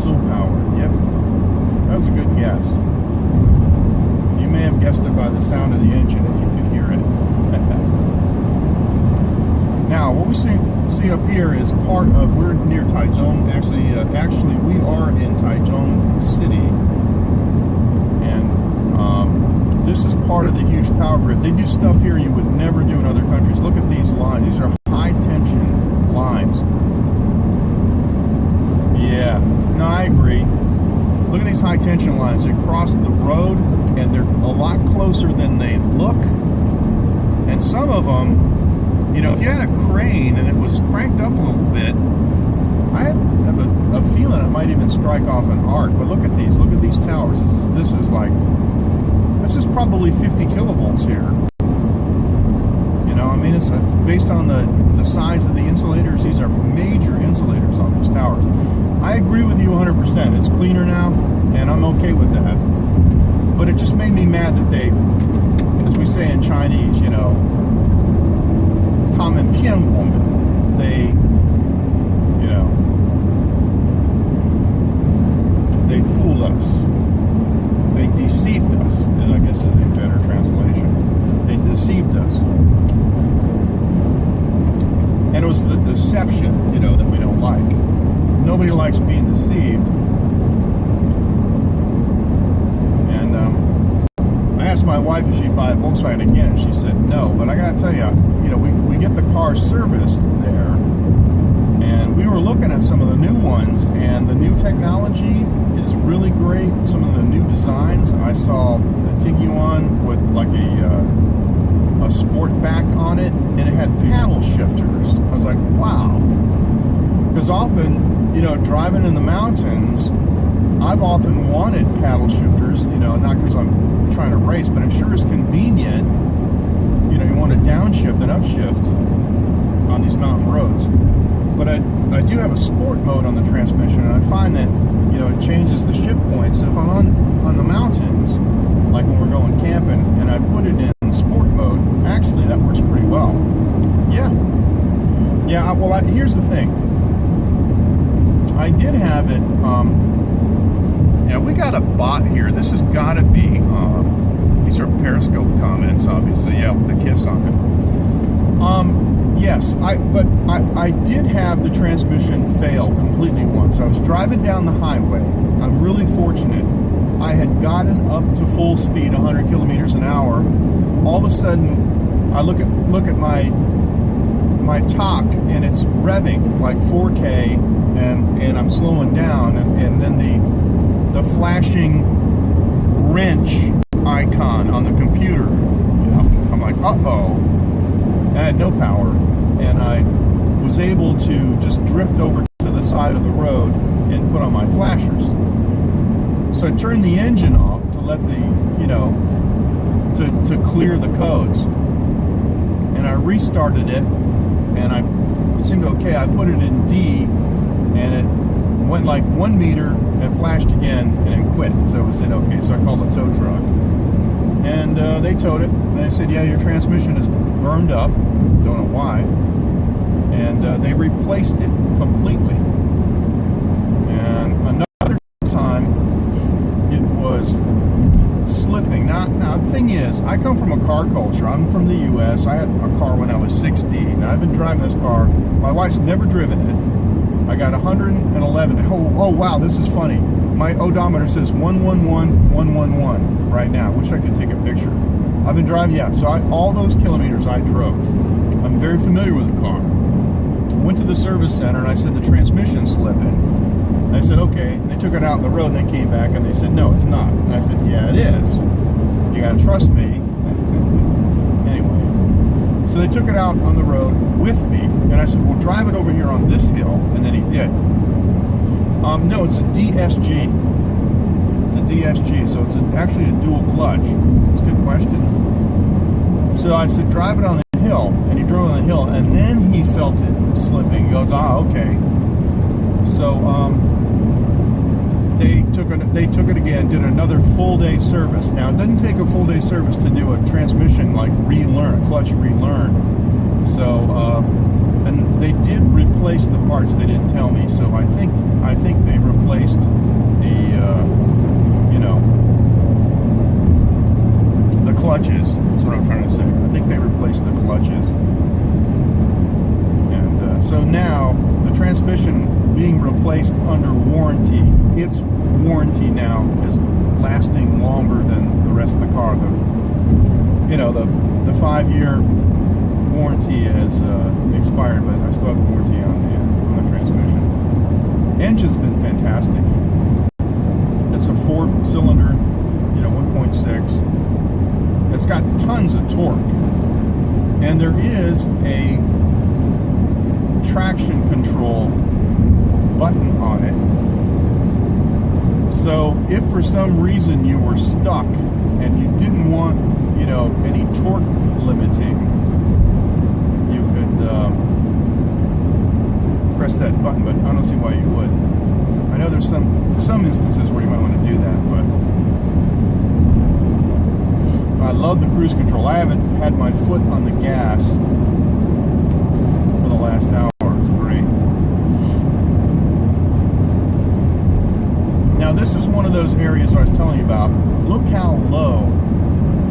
Powered, yep. That was a good guess. You may have guessed it by the sound of the engine, if you can hear it. see up here is part of, we're near Taiwan. Actually, we are in Taiwan City. And this is part of the huge power grid. They do stuff here you would never do in other countries. Look at these lines. These are high tension lines. Yeah, no, I agree. Look at these high tension lines. They cross the road, and they're a lot closer than they look. And some of them, you know, if you had a crane and it was cranked up a little bit, I have a feeling it might even strike off an arc. But look at these. Look at these towers. This is probably 50 kilovolts here. You know, I mean, it's based on the size of the insulators. These are major insulators on these towers. I agree with you 100%. It's cleaner now, and I'm okay with that. But it just made me mad that they, as we say in Chinese, you know, 他们骗我们. They, you know, they fooled us. They deceived us, and I guess is a better translation. They deceived us. And it was the deception, you know, that we don't like. Nobody likes being deceived. And I asked my wife if she'd buy a Volkswagen again, and she said no. But I gotta tell you, you know, we get the car serviced there, and we were looking at some of the new ones, and the new technology is really great. Some of the new designs. I saw a Tiguan with like a sport back on it, and it had paddle shifters. I was like, wow. Because often, you know, driving in the mountains, I've often wanted paddle shifters, you know, not because I'm trying to race, but it sure is convenient. You know, you want to downshift and upshift on these mountain roads. But I do have a sport mode on the transmission, and I find that, you know, it changes the shift point. So if I'm on the mountains, like when we're going camping, and I put it in sport mode, actually that works pretty well. Yeah. Yeah, well, here's the thing. I did have it, yeah, we got a bot here. This has got to be, these are Periscope comments, obviously, yeah, with the kiss on it. Yes, but I did have the transmission fail completely once. I was driving down the highway. I'm really fortunate. I had gotten up to full speed, 100 kilometers an hour. All of a sudden, I look at my talk, and it's revving like 4K, and I'm slowing down, and then the flashing wrench icon on the computer, you know, I'm like, uh-oh. I had no power, and I was able to just drift over to the side of the road and put on my flashers. So I turned the engine off to let the, you know, to clear the codes. And I restarted it, and it seemed okay. I put it in D, and it went like 1 meter and flashed again, and it quit. So I said, okay, so I called a tow truck. And they towed it. And they said, yeah, your transmission is burned up. Don't know why. And they replaced it completely. And another time, it was slipping. Now, the thing is, I come from a car culture. I'm from the U.S. I had a car when I was 16. I've been driving this car. My wife's never driven it. I got 111. Oh, wow, this is funny. My odometer says 111 right now. Wish I could take a picture. I've been driving, yeah, so all those kilometers I drove. I'm very familiar with the car. Went to the service center, and I said, the transmission's slipping. And I said, okay. And they took it out on the road, and they came back, and they said, no, it's not. And I said, yeah, it is. You got to trust me. Anyway, so they took it out on the road with me, and I said, well, drive it over here on this hill, and then he did. No, it's a DSG. It's a DSG, so it's actually a dual clutch. It's a good question. So I said, drive it on the hill, and he drove on the hill, and then he felt it slipping. He goes, okay. So they took it again, did another full day service. Now, it doesn't take a full day service to do a transmission like relearn, clutch relearn. So, and they did replace the parts. They didn't tell me. So I think they replaced the, you know, the clutches. That's what I'm trying to say. I think they replaced the clutches. And So now the transmission being replaced under warranty, its warranty now is lasting longer than the rest of the car. The 5-year warranty has expired, but I still have a warranty on the transmission. Engine's been fantastic. It's a 4-cylinder, 1.6. It's got tons of torque, and there is a traction control button on it. So if for some reason you were stuck and you didn't want, any torque limiting, you could press that button, but I don't see why you would. I know there's some instances where you might want to do that, but I love the cruise control. I haven't had my foot on the gas for the last hour. It's great. Now this is one of those areas I was telling you about. Look how low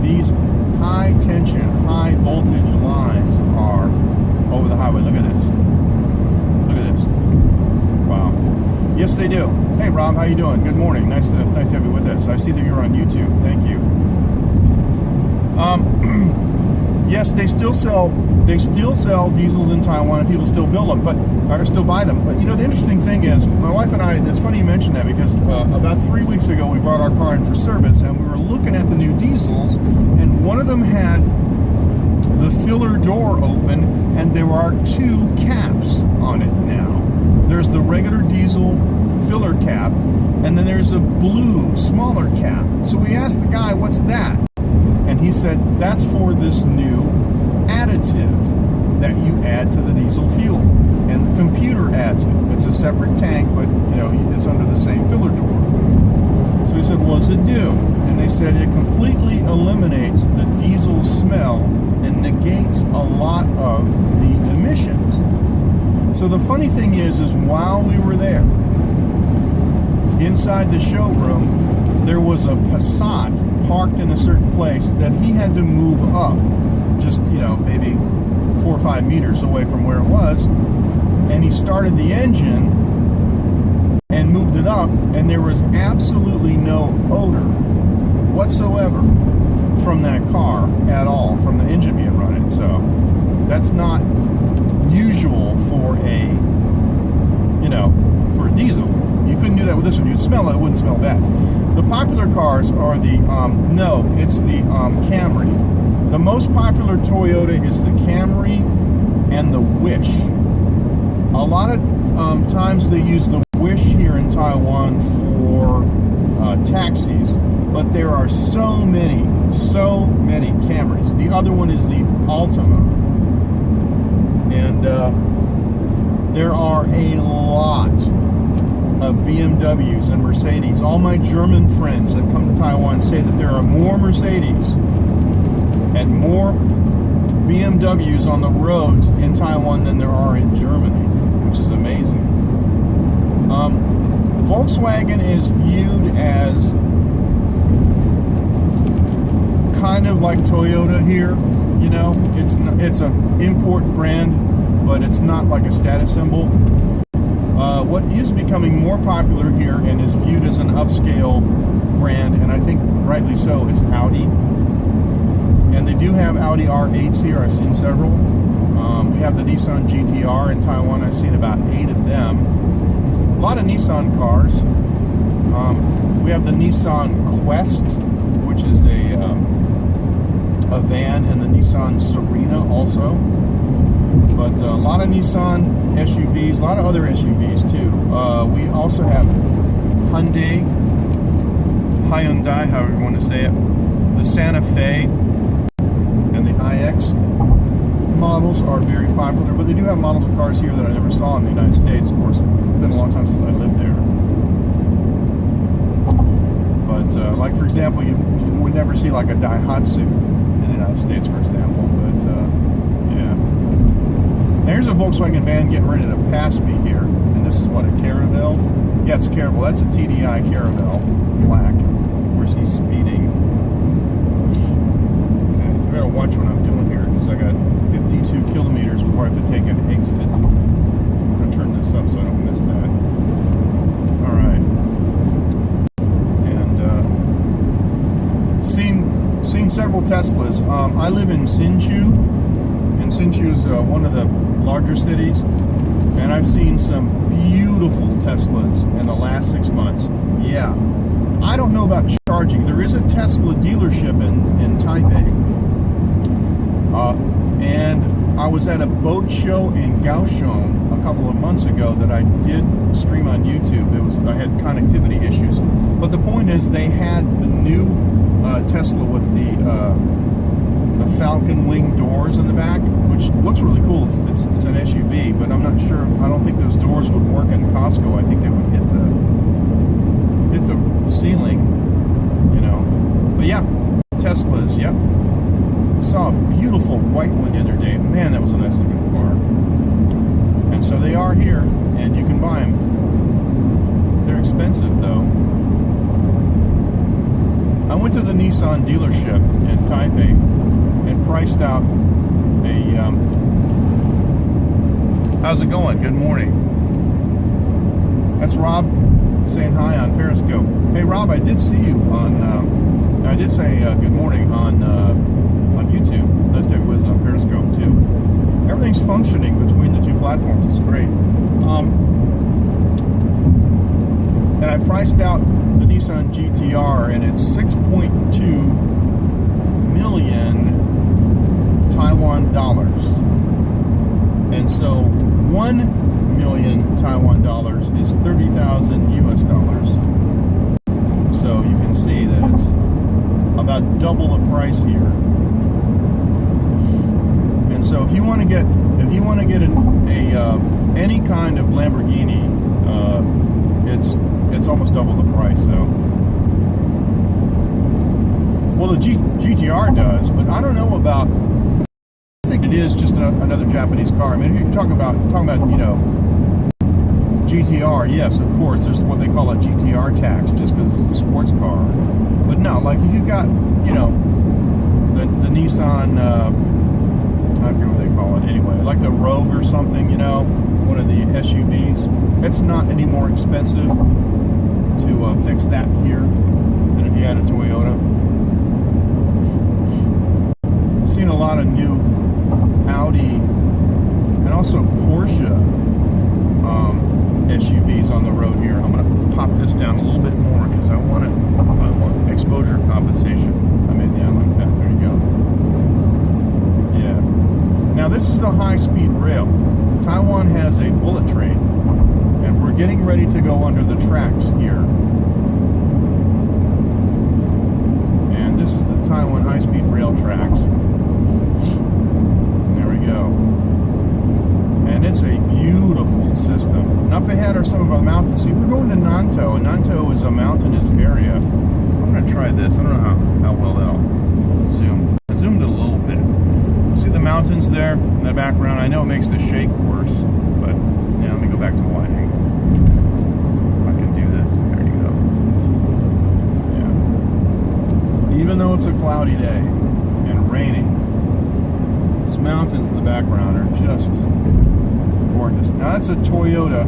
these high tension, high voltage lines are over the highway. Look at this. Look at this. Wow. Yes, they do. Hey, Rob, how you doing? Good morning. Nice to have you with us. I see that you're on YouTube. Thank you. Yes, they still sell diesels in Taiwan, and people still build them, but or still buy them. But the interesting thing is, my wife and I. It's funny you mention that, because about 3 weeks ago we brought our car in for service, and we were looking at the new diesels, and one of them had the filler door open, and there are 2 caps on it now. There's the regular diesel filler cap, and then there's a blue, smaller cap. So we asked the guy, what's that? And he said, that's for this new additive that you add to the diesel fuel. And the computer adds it. It's a separate tank, but, it's under the same filler door. So we said, what does it do? And they said it completely eliminates the diesel smell and negates a lot of the emissions. So the funny thing is while we were there, inside the showroom, there was a Passat parked in a certain place that he had to move up, just, maybe 4 or 5 meters away from where it was. And he started the engine and moved it up, and there was absolutely no odor whatsoever from that car at all, from the engine being running. So that's not usual for a diesel. You couldn't do that with this one. You'd smell it, it wouldn't smell bad. The popular cars are the it's the Camry. The most popular Toyota is the Camry and the Wish. A lot of times they use the Wish here in Taiwan for taxis, but there are so many Camrys. The other one is the Altima, and there are a lot of BMWs and Mercedes. All my German friends that come to Taiwan say that there are more Mercedes and more BMWs on the roads in Taiwan than there are in Germany, which is amazing. Volkswagen is viewed as kind of like Toyota here. It's an import brand, but it's not like a status symbol. What is becoming more popular here and is viewed as an upscale brand, and I think rightly so, is Audi. And they do have Audi R8s here. I've seen several. We have the Nissan GT-R in Taiwan. I've seen about 8 of them. A lot of Nissan cars. We have the Nissan Quest, which is a van, and the Nissan Serena also. But a lot of Nissan SUVs, a lot of other SUVs too. We also have Hyundai, however you want to say it, the Santa Fe, and the iX models are very popular. But they do have models of cars here that I never saw in the United States. Of course, it's been a long time since I lived there. But like for example, you would never see like a Daihatsu in the United States, for example. But yeah. There's a Volkswagen van getting ready to pass me here, and this is what, a Caravelle? Yeah, it's a Caravelle. That's a TDI Caravelle, black. Of course, he's speeding. Okay, I gotta watch what I'm doing here, because I got 52 kilometers before I have to take an exit. seen several Teslas. I live in Hsinchu, and Hsinchu is one of the larger cities, and I've seen some beautiful Teslas in the last 6 months. Yeah. I don't know about charging. There is a Tesla dealership in Taipei. And I was at a boat show in Kaohsiung a couple of months ago that I did stream on YouTube. I had connectivity issues. But the point is, they had the new Tesla with the Falcon wing doors in the back, which looks really cool. It's an SUV, but I'm not sure. I don't think those doors would work in Costco. I think they would hit the ceiling, you know. But yeah, Teslas, yep. Saw a beautiful white one the other day. Man, that was a nice looking car. And so they are here, and you can buy them. They're expensive though. I went to the Nissan dealership in Taipei and priced out a how's it going? Good morning. That's Rob saying hi on Periscope. Hey Rob, I did see you on I did say good morning on YouTube. Let's take a visit on Periscope too. Everything's functioning between the two platforms. It's great. And I priced out the Nissan GTR, and it's 6.2 million Taiwan dollars. And so 1 million Taiwan dollars is 30,000 US dollars. So you can see that it's about double the price here. And so if you want to get any kind of Lamborghini, it's almost double the price. So, well, the GTR does, but I don't know about. I think it is just another Japanese car. I mean, if you're talking about you know, GTR, yes, of course, there's what they call a GTR tax just because it's a sports car. But no, like if you've got, you know, the Nissan, I forget what they call it anyway, like the Rogue or something, you know, one of the SUVs, it's not any more expensive to fix that here than if you had a Toyota. Seen a lot of new Audi and also Porsche SUVs on the road here. I'm going to pop this down a little bit more because I want exposure compensation. I mean, yeah, like that. There you go. Yeah. Now this is the high-speed rail. Taiwan has a bullet train, and we're getting ready to go under the tracks here. And this is the Taiwan high-speed rail tracks. There we go. And it's a beautiful system. And up ahead are some of our mountains. See, we're going to Nantou, and Nantou is a mountainous area. I'm going to try this. I don't know how well that'll zoom. I zoomed it a little bit. See the mountains there in the background? I know it makes the shake worse, but yeah, let me go back to wide angle. I can do this. There you go. Yeah. Even though it's a cloudy day and raining, those mountains in the background are just gorgeous. Now that's a Toyota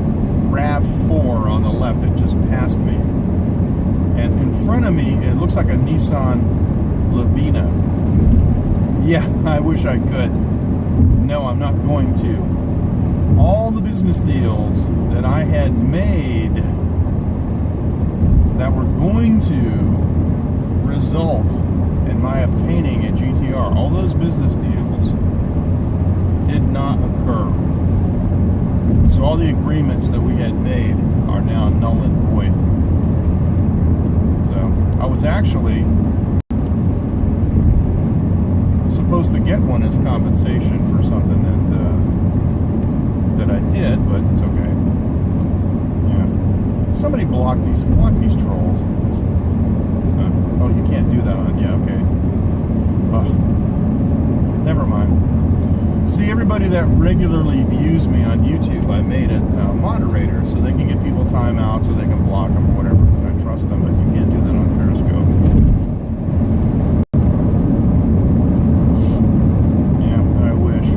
RAV4 on the left that just passed me. And in front of me, it looks like a Nissan Lavina. Yeah, I wish I could. No, I'm not going to. All the business deals that I had made that were going to result in my obtaining a GTR, all those business deals did not occur. So all the agreements that we had made are now null and void. So I was actually supposed to get one as compensation for something that I did, but it's okay. Yeah. Somebody block these trolls. Oh, you can't do that on. Yeah, okay. Never mind. See, everybody that regularly views me on YouTube, I made it a moderator so they can get people timeout, so they can block them or whatever, because I trust them, but you can't do that on Periscope. Yeah, I wish.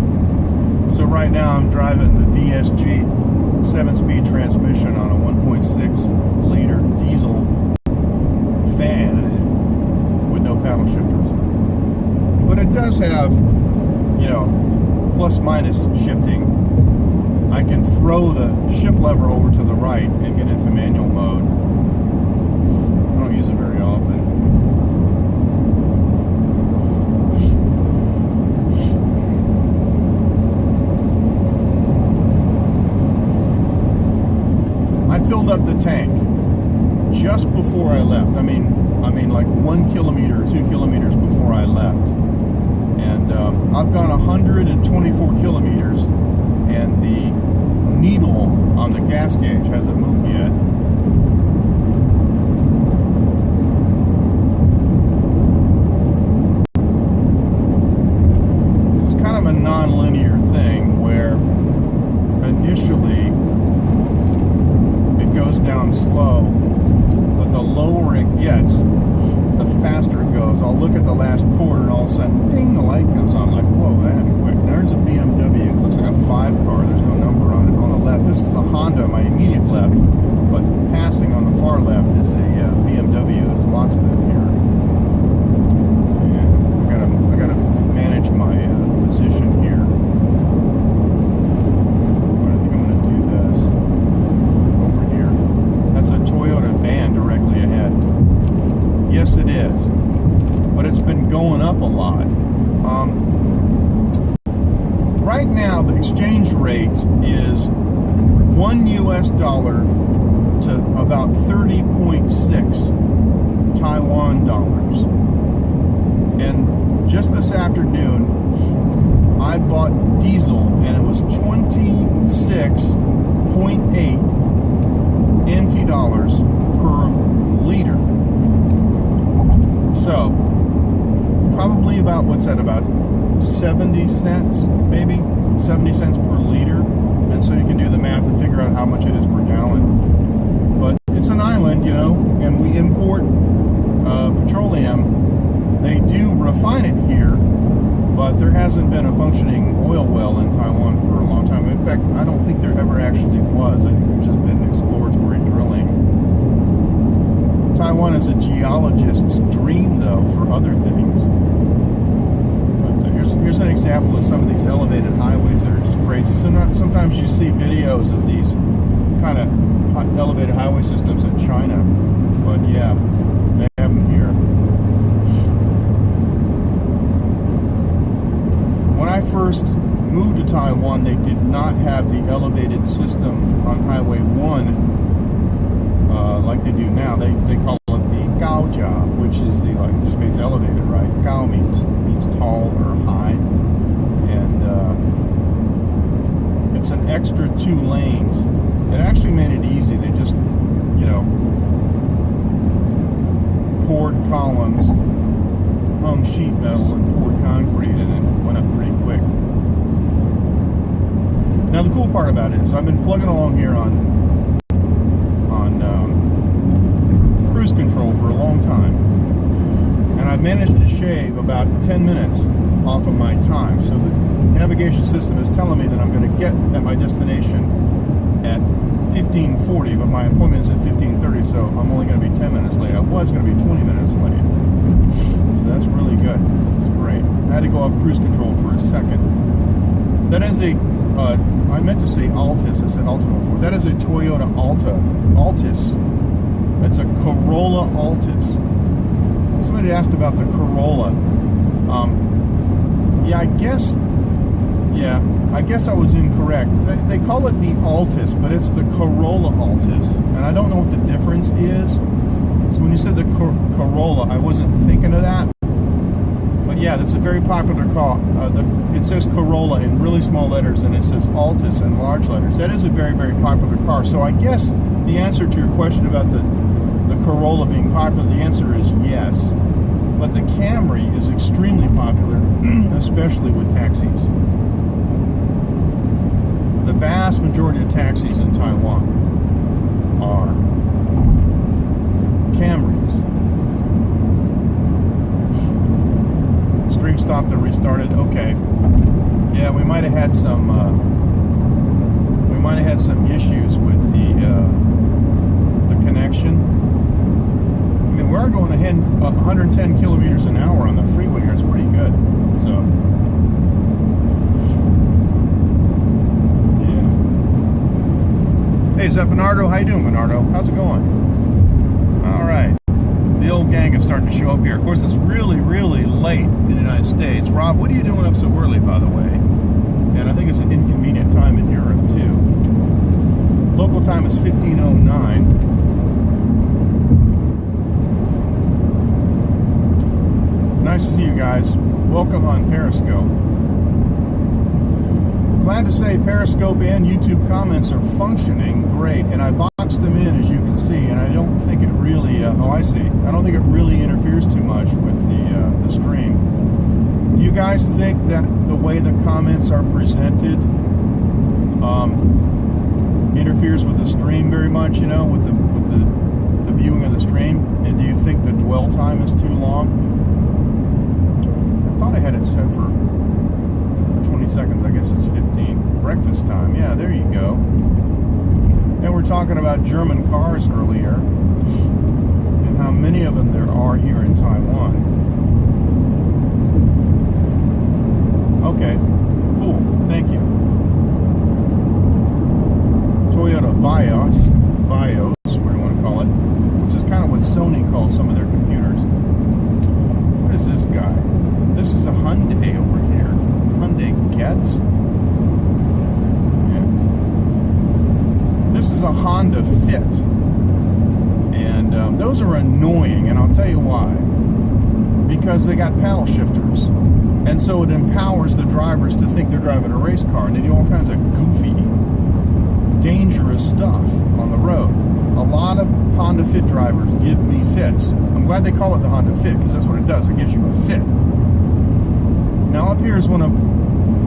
So right now I'm driving the DSG 7-speed transmission on a 1.6-liter diesel van with no paddle shifters. but it does have, plus minus shifting. I can throw the shift lever over to the right and get into manual mode. I don't use it very often. I filled up the tank just before I left. I mean like 1 kilometer, 2 kilometers before I left. And I've gone 124 kilometers, and the needle on the gas gauge hasn't moved yet. It's kind of a non-linear thing where initially it goes down slow, but the lower it gets, the faster it goes. I'll look at the last quarter and all of a sudden, ding, the light comes on. Like, whoa, that happened quick. There's a BMW. It looks like a 5 car. There's no number on it. On the left, this is a Honda, my immediate left, but passing on the far left is a BMW. There's lots of them here. And I gotta manage my position here. But I think I'm gonna do this over here. That's a Toyota van directly ahead. Yes, it is, but it's been going up a lot. Right now, the exchange rate is $1 US to about 30.6 Taiwan dollars. And just this afternoon, I bought diesel, and it was 26.8 NT dollars per liter. So, probably about, what's that, about 70 cents, maybe 70 cents per liter. And so you can do the math and figure out how much it is per gallon. But it's an island, and we import petroleum. They do refine it here, but there hasn't been a functioning oil well in Taiwan for a long time. In fact, I don't think there ever actually was. I think there's just been exploratory drilling. Taiwan is a geologist's dream, though, for other things. Here's an example of some of these elevated highways that are just crazy. Sometimes you see videos of these kind of elevated highway systems in China, but yeah, they have them here. When I first moved to Taiwan, they did not have the elevated system on Highway 1 like they do now. They call it the Gaojia, which is the, it just means elevated, right? Gao means tall or high, and it's an extra 2 lanes. It actually made it easy. They just, poured columns, hung sheet metal, and poured concrete, and it went up pretty quick. Now the cool part about it is I've been plugging along here on cruise control for a long time, and I've managed to shave about 10 minutes off of my time. So the navigation system is telling me that I'm going to get at my destination at 15:40, but my appointment is at 15:30, so I'm only going to be 10 minutes late. I was going to be 20 minutes late. So that's really good. It's great. I had to go off cruise control for a second. That is a, I meant to say Altis. I said Altima before. That is a Toyota Altis. It's a Corolla Altis. Somebody asked about the Corolla. I guess I was incorrect. They call it the Altis, but it's the Corolla Altis, and I don't know what the difference is. So when you said the Corolla, I wasn't thinking of that. But yeah, that's a very popular car. It says Corolla in really small letters, and it says Altis in large letters. That is a very, very popular car. So I guess the answer to your question about the Corolla being popular, the answer is yes. But the Camry is extremely popular, especially with taxis. The vast majority of taxis in Taiwan are Camrys. Stream stopped and restarted. Okay. Yeah, we might have had some issues with the connection. I mean, we are going ahead 110 kilometers an hour on the freeway here. It's pretty good. Bernardo. How you doing, Bernardo? How's it going? All right. The old gang is starting to show up here. Of course, it's really, really late in the United States. Rob, what are you doing up so early, by the way? And I think it's an inconvenient time in Europe, too. Local time is 15:09. Nice to see you guys. Welcome on Periscope. Glad to say Periscope and YouTube comments are functioning great, and I boxed them in, as you can see, and I don't think it really, I see. I don't think it really interferes too much with the stream. Do you guys think that the way the comments are presented interferes with the stream very much, you know, with the viewing of the stream? And do you think the dwell time is too long? I thought I had it set for 20 seconds. I guess it's 15. Breakfast time. Yeah, there you go. And we're talking about German cars earlier and how many of them there are here in Taiwan. Okay, cool. Thank you. Toyota Vios, whatever you want to call it, which is kind of what Sony calls some of their computers. What is this guy? This is a Hyundai over here. Hyundai Getz. Yeah. This is a Honda Fit. And those are annoying, and I'll tell you why. Because they got paddle shifters. And so it empowers the drivers to think they're driving a race car, and they do all kinds of goofy, dangerous stuff on the road. A lot of Honda Fit drivers give me fits. I'm glad they call it the Honda Fit, because that's what it does. It gives you a fit. Now up here is one of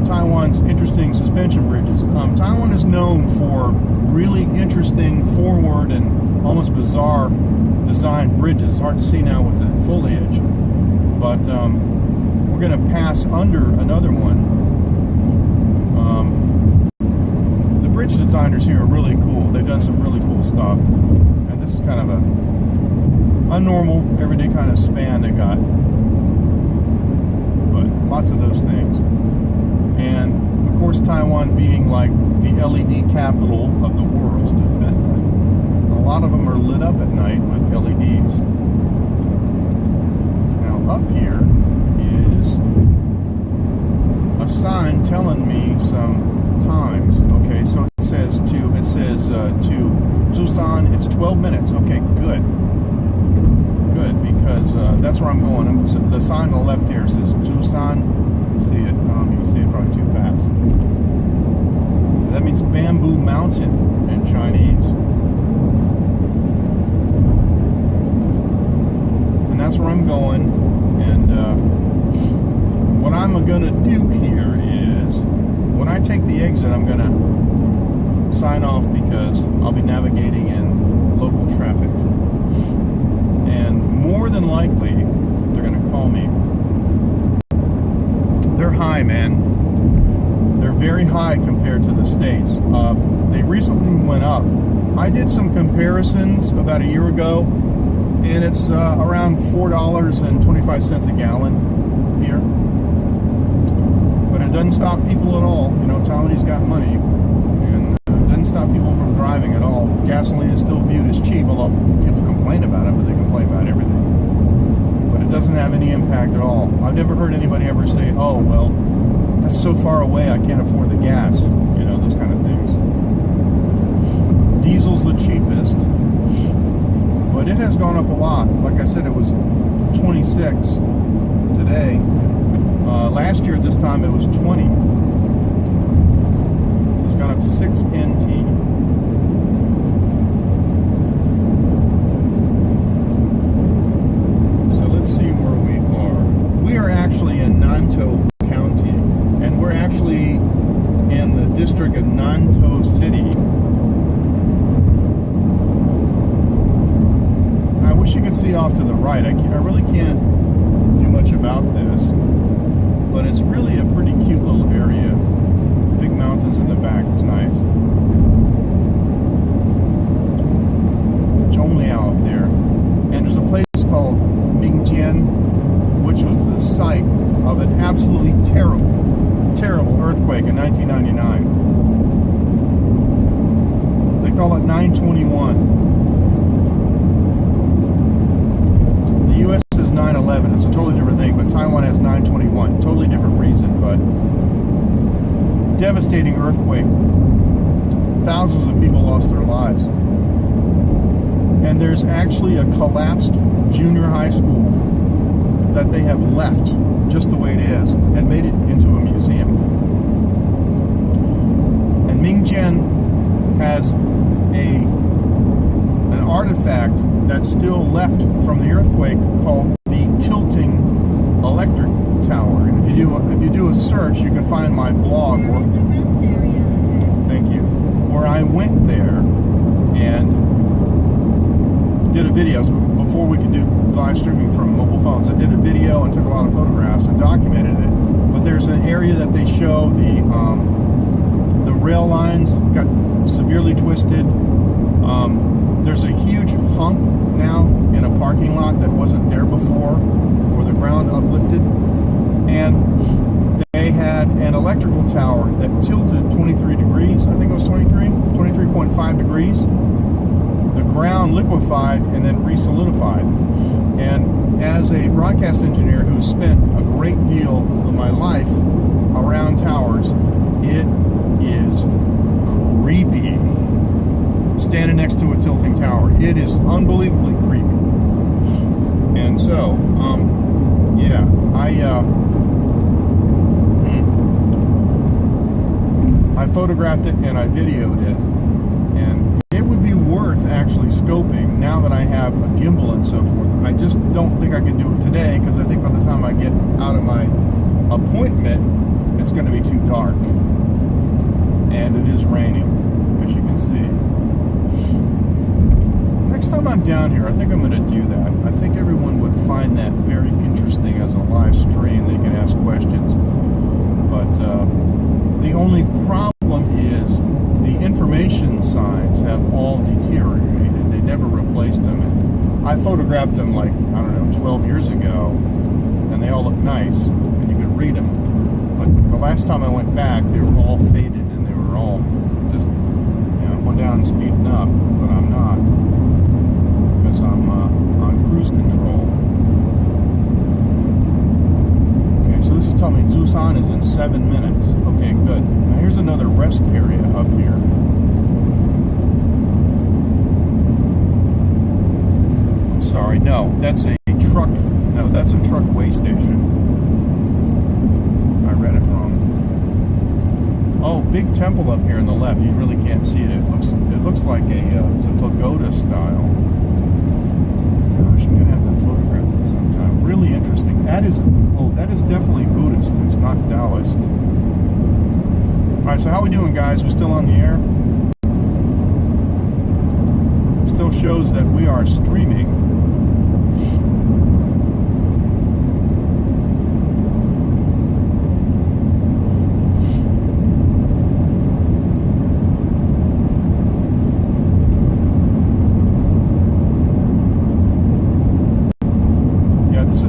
Taiwan's interesting suspension bridges. Taiwan is known for really interesting, forward, and almost bizarre designed bridges. It's hard to see now with the foliage, but we're going to pass under another one. The bridge designers here are really cool. They've done some really cool stuff, and this is kind of a normal, everyday kind of span they got. Lots of those things. And of course, Taiwan being like the LED capital of the world, a lot of them are lit up at night with LEDs. Now up here is a sign telling me some times. Okay, so it says to Busan, it's 12 minutes. Okay, good, because that's where I'm going. The sign on the left here says Busan. You see it? You can see it probably too fast. That means Bamboo Mountain in Chinese. And that's where I'm going. And what I'm going to do here is, when I take the exit, I'm going to sign off because I'll be navigating in local traffic. And more than likely, they're going to call me. They're high, man. They're very high compared to the States. They recently went up. I did some comparisons about a year ago, and it's around $4.25 a gallon here. But it doesn't stop people at all. You know, Taiwanese got money, and it doesn't stop people from driving at all. Gasoline is still viewed as cheap, although people complain about it, but they complain about everything. But it doesn't have any impact at all. I've never heard anybody ever say, oh, well, that's so far away, I can't afford the gas. You know, those kind of things. Diesel's the cheapest, but it has gone up a lot. Like I said, it was 26 today. Last year at this time, it was 20. So it's gone up 6 NT. Actually in Nantou County, and we're actually in the district of Nantou City. I wish you could see off to the right. I really can't do much about this, but it's really a pretty cute little area. Big mountains in the back. It's nice. It's Zhongliao up there, and there's a place called Mingjian, which was the site of an absolutely terrible earthquake in 1999. The They call it 921. The U.S. is 911. It's a totally different thing, but Taiwan has 921. Totally different reason, but devastating earthquake. Thousands of people lost their lives. And there's actually a collapsed junior high school that they have left just the way it is and made it into a museum. And Mingjian has an artifact that's still left from the earthquake called the tilting electric tower. And if you do a search, you can find my blog. Thank you. Where I went there and did a video before we could do live streaming from mobile phones. I did a video and took a lot of photographs and documented it. But there's an area that they show the rail lines got severely twisted. There's a huge hump now in a parking lot that wasn't there before, where the ground uplifted, and they had an electrical tower that tilted 23 degrees. I think it was 23.5 degrees. The ground liquefied and then re-solidified. And as a broadcast engineer who spent a great deal of my life around towers, it is creepy standing next to a tilting tower. It is unbelievably creepy. And so, yeah, I photographed it and I videoed it, and it would be worth actually scoping now that I have a gimbal and so forth. I just don't think I could do it today, because I think by the time I get out of my appointment, it's going to be too dark. And it is raining, as you can see. Next time I'm down here, I think I'm going to do that. I think everyone would find that very interesting as a live stream. They can ask questions. But the only problem is the information signs have all deteriorated. They never replaced them. And I photographed them like, I don't know, 12 years ago, and they all look nice, and you could read them. But the last time I went back, they were all faded, and they were all just, going down and speeding up, but I'm not, because I'm on cruise control. Okay, so this is telling me Busan is in 7 minutes. Okay, good. Now here's another rest area up here. I'm sorry, no, that's a truck. No, that's a truck way station. I read it wrong. Oh, big temple up here on the left. You really can't see it. It looks like it's a pagoda style. Gosh, I'm gonna have to photograph it sometime. Really interesting. That is definitely Buddhist. It's not Taoist. All right, so how we doing, guys? We're still on the air. Still shows that we are streaming.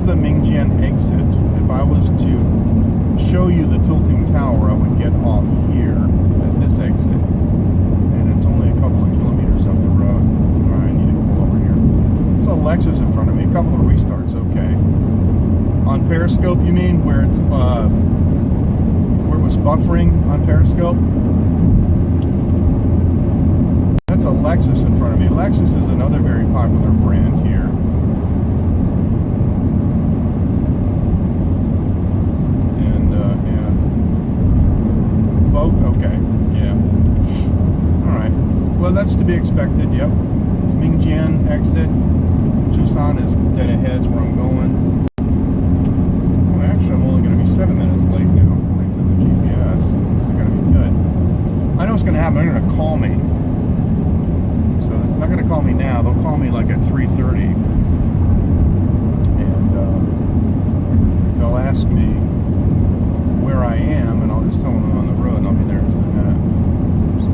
The Mingjian exit. If I was to show you the tilting tower, I would get off here at this exit, and it's only a couple of kilometers up the road. Alright, I need to pull over here. It's a Lexus in front of me. A couple of restarts, okay. On Periscope, you mean, where it was buffering on Periscope? That's a Lexus in front of me. Lexus is another very popular brand here. Okay, yeah. Alright. Well, that's to be expected, yep. It's Mingjian exit. Busan is dead ahead, is where I'm going. Well, actually, I'm only going to be 7 minutes late now, according to the GPS. This is going to be good. I know what's going to happen. They're going to call me. So, they're not going to call me now. They'll call me like at 3:30. And they'll ask me where I am, and I'll just tell them I'm on the road, and I'll be there in just a minute. So,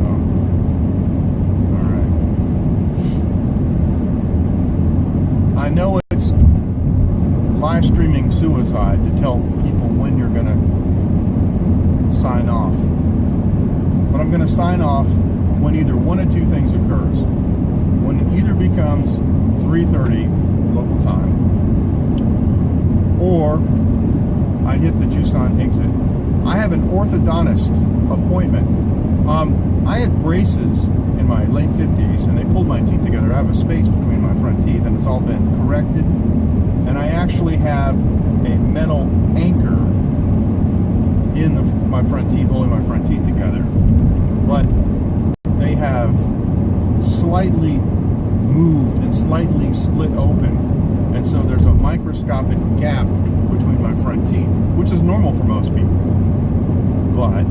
alright. I know it's live streaming suicide to tell people when you're going to sign off. But I'm going to sign off when either one of two things occurs. When it either becomes 3:30 local time, or I hit the Jusan exit. I have an orthodontist appointment. I had braces in my late 50s, and they pulled my teeth together. I have a space between my front teeth, and it's all been corrected. And I actually have a metal anchor in my front teeth, holding my front teeth together. But they have slightly moved and slightly split open. And so there's a microscopic gap between my front teeth, which is normal for most people. But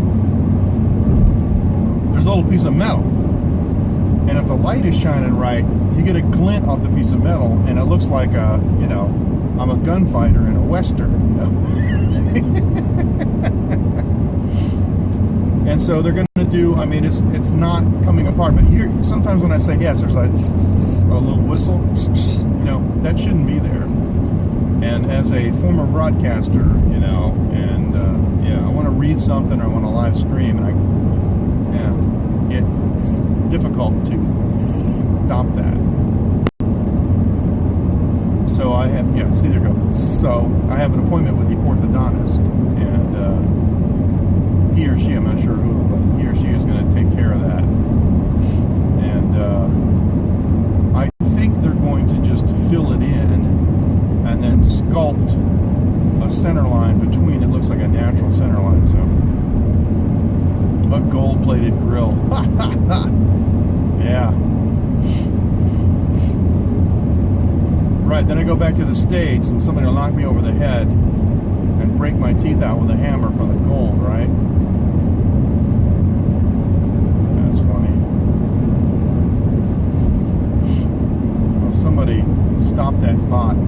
there's a little piece of metal. And if the light is shining right, you get a glint off the piece of metal, and it looks like I'm a gunfighter in a Western, And so they're going to do, it's not coming apart, but here, sometimes when I say yes, there's like a little whistle, that shouldn't be there. And as a former broadcaster, I want to read something, or I want to live stream, and it's difficult to stop that. So I have, see, there you go. So I have an appointment with the orthodontist, and he or she, I'm not sure who, but he or she is going to take care of that. And I think they're going to just fill it in and then sculpt a center line between. It looks like a natural center line. So a gold-plated grill. Yeah. Right, then I go back to the States and somebody will knock me over the head and break my teeth out with a hammer for the gold, right? That's funny. Well, somebody stop that bot,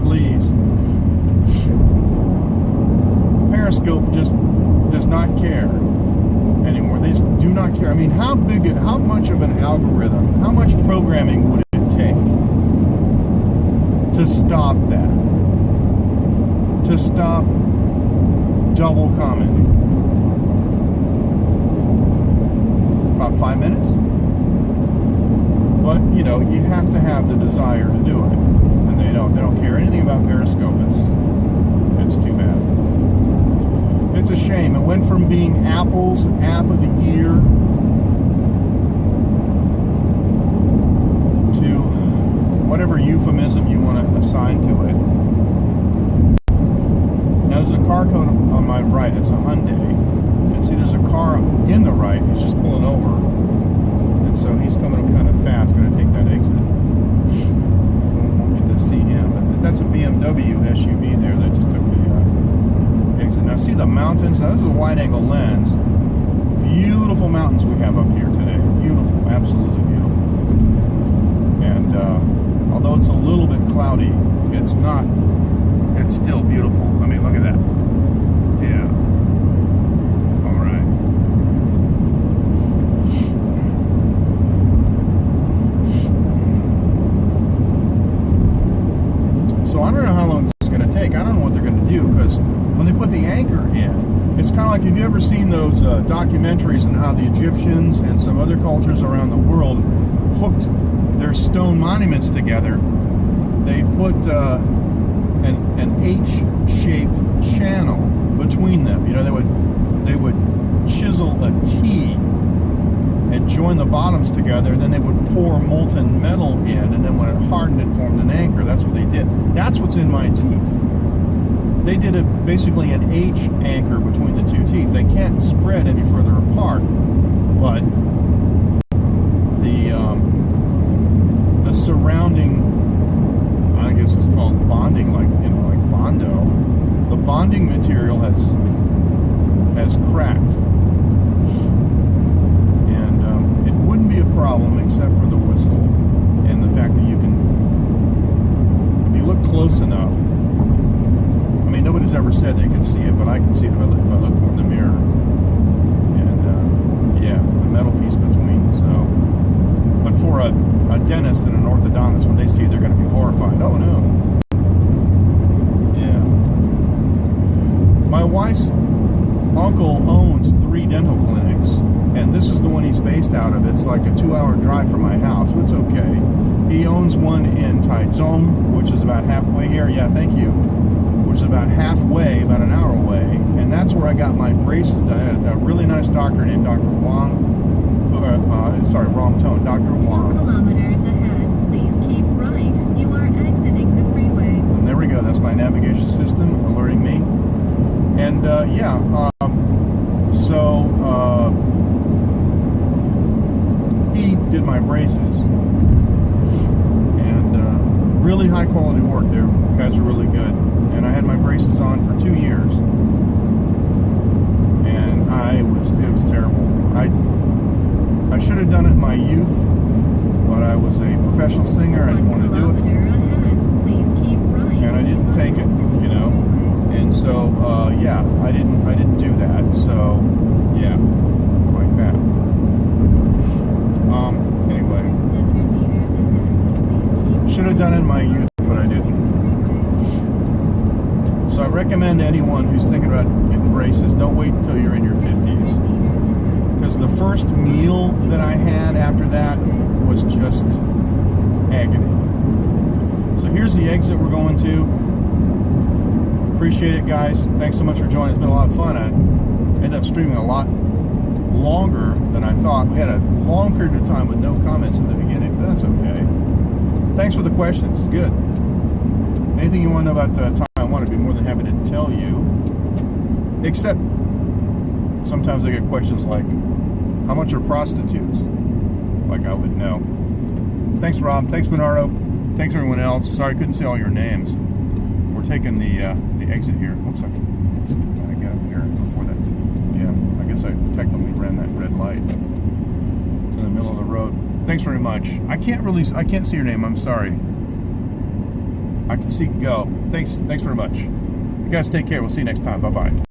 please. Periscope just does not care anymore. They just do not care. How much of an algorithm, how much programming would it take to stop that? To stop double commenting? About 5 minutes? But, you have to have the desire to do it. And they don't care anything about Periscope. It's too bad. It's a shame. It went from being Apple's app of the year to whatever euphemism you want to assign to it. Now there's a car coming on my right. It's a Hyundai. And see, there's a car in the right. He's just pulling over. And so he's coming up kind of fast, going to take that exit. Won't get to see him. But that's a BMW SUV there that just took the exit. Now see the mountains. Now this is a wide-angle lens. Beautiful mountains we have up here today. Beautiful, absolutely beautiful. And although it's a little bit cloudy, it's still beautiful. Look at that. Yeah. All right. So I don't know how long this is going to take. I don't know what they're going to do, because when they put the anchor in, it's kind of like, have you ever seen those documentaries on how the Egyptians and some other cultures around the world hooked their stone monuments together? They put an H-shaped channel between them. They would chisel a T and join the bottoms together, and then they would pour molten metal in, and then when it hardened, it formed an anchor. That's what they did. That's what's in my teeth. They did basically an H anchor between the two teeth. They can't spread any further apart, but the surrounding, I guess it's called bonding, like Bondo. The bonding material has cracked, and it wouldn't be a problem except for the whistle and the fact that if you look close enough. Nobody's ever said they can see it, but I can see it if I look in the mirror. And the metal piece between. So, but for a dentist and an orthodontist, when they see it, they're going to be horrified. Oh no. Yeah. My wife's uncle owns 3 dental clinics, and this is the one he's based out of. It's like a 2-hour drive from my house, but it's okay. He owns one in Taiwan, which is about halfway here. Yeah, thank you. Which is about halfway, about an hour away, and that's where I got my braces done. A really nice doctor named Dr. Wang. Sorry, wrong tone. Dr. Wang. 2 kilometers ahead, please keep right. You are exiting the freeway. And there we go. That's my navigation system alerting me. And he did my braces, and really high quality work. There, guys are really good. And I had my braces on for 2 years, and it was terrible. I should have done it in my youth, but I was a professional singer. I didn't want to do it, and I didn't take it, you know. And so, yeah, I didn't do that. So, yeah, like that. Anyway, should have done it in my youth, but I didn't. So I recommend to anyone who's thinking about getting braces, don't wait until you're in your 50s. Because the first meal that I had after that was just agony. So here's the exit we're going to. Appreciate it, guys. Thanks so much for joining. It's been a lot of fun. I ended up streaming a lot longer than I thought. We had a long period of time with no comments in the beginning, but that's okay. Thanks for the questions. It's good. Anything you want to know about Taiwan, I'd be more than happy to tell you. Except sometimes I get questions like, how much are prostitutes? Like I would know. Thanks, Rob. Thanks, Bernardo. Thanks, everyone else. Sorry, I couldn't see all your names. We're taking the exit here. Oops, I gotta get up here before that. Yeah, I guess I technically ran that red light. It's in the middle of the road. Thanks very much. I can't see your name. I'm sorry. I can see go. Thanks very much. You guys take care. We'll see you next time. Bye-bye.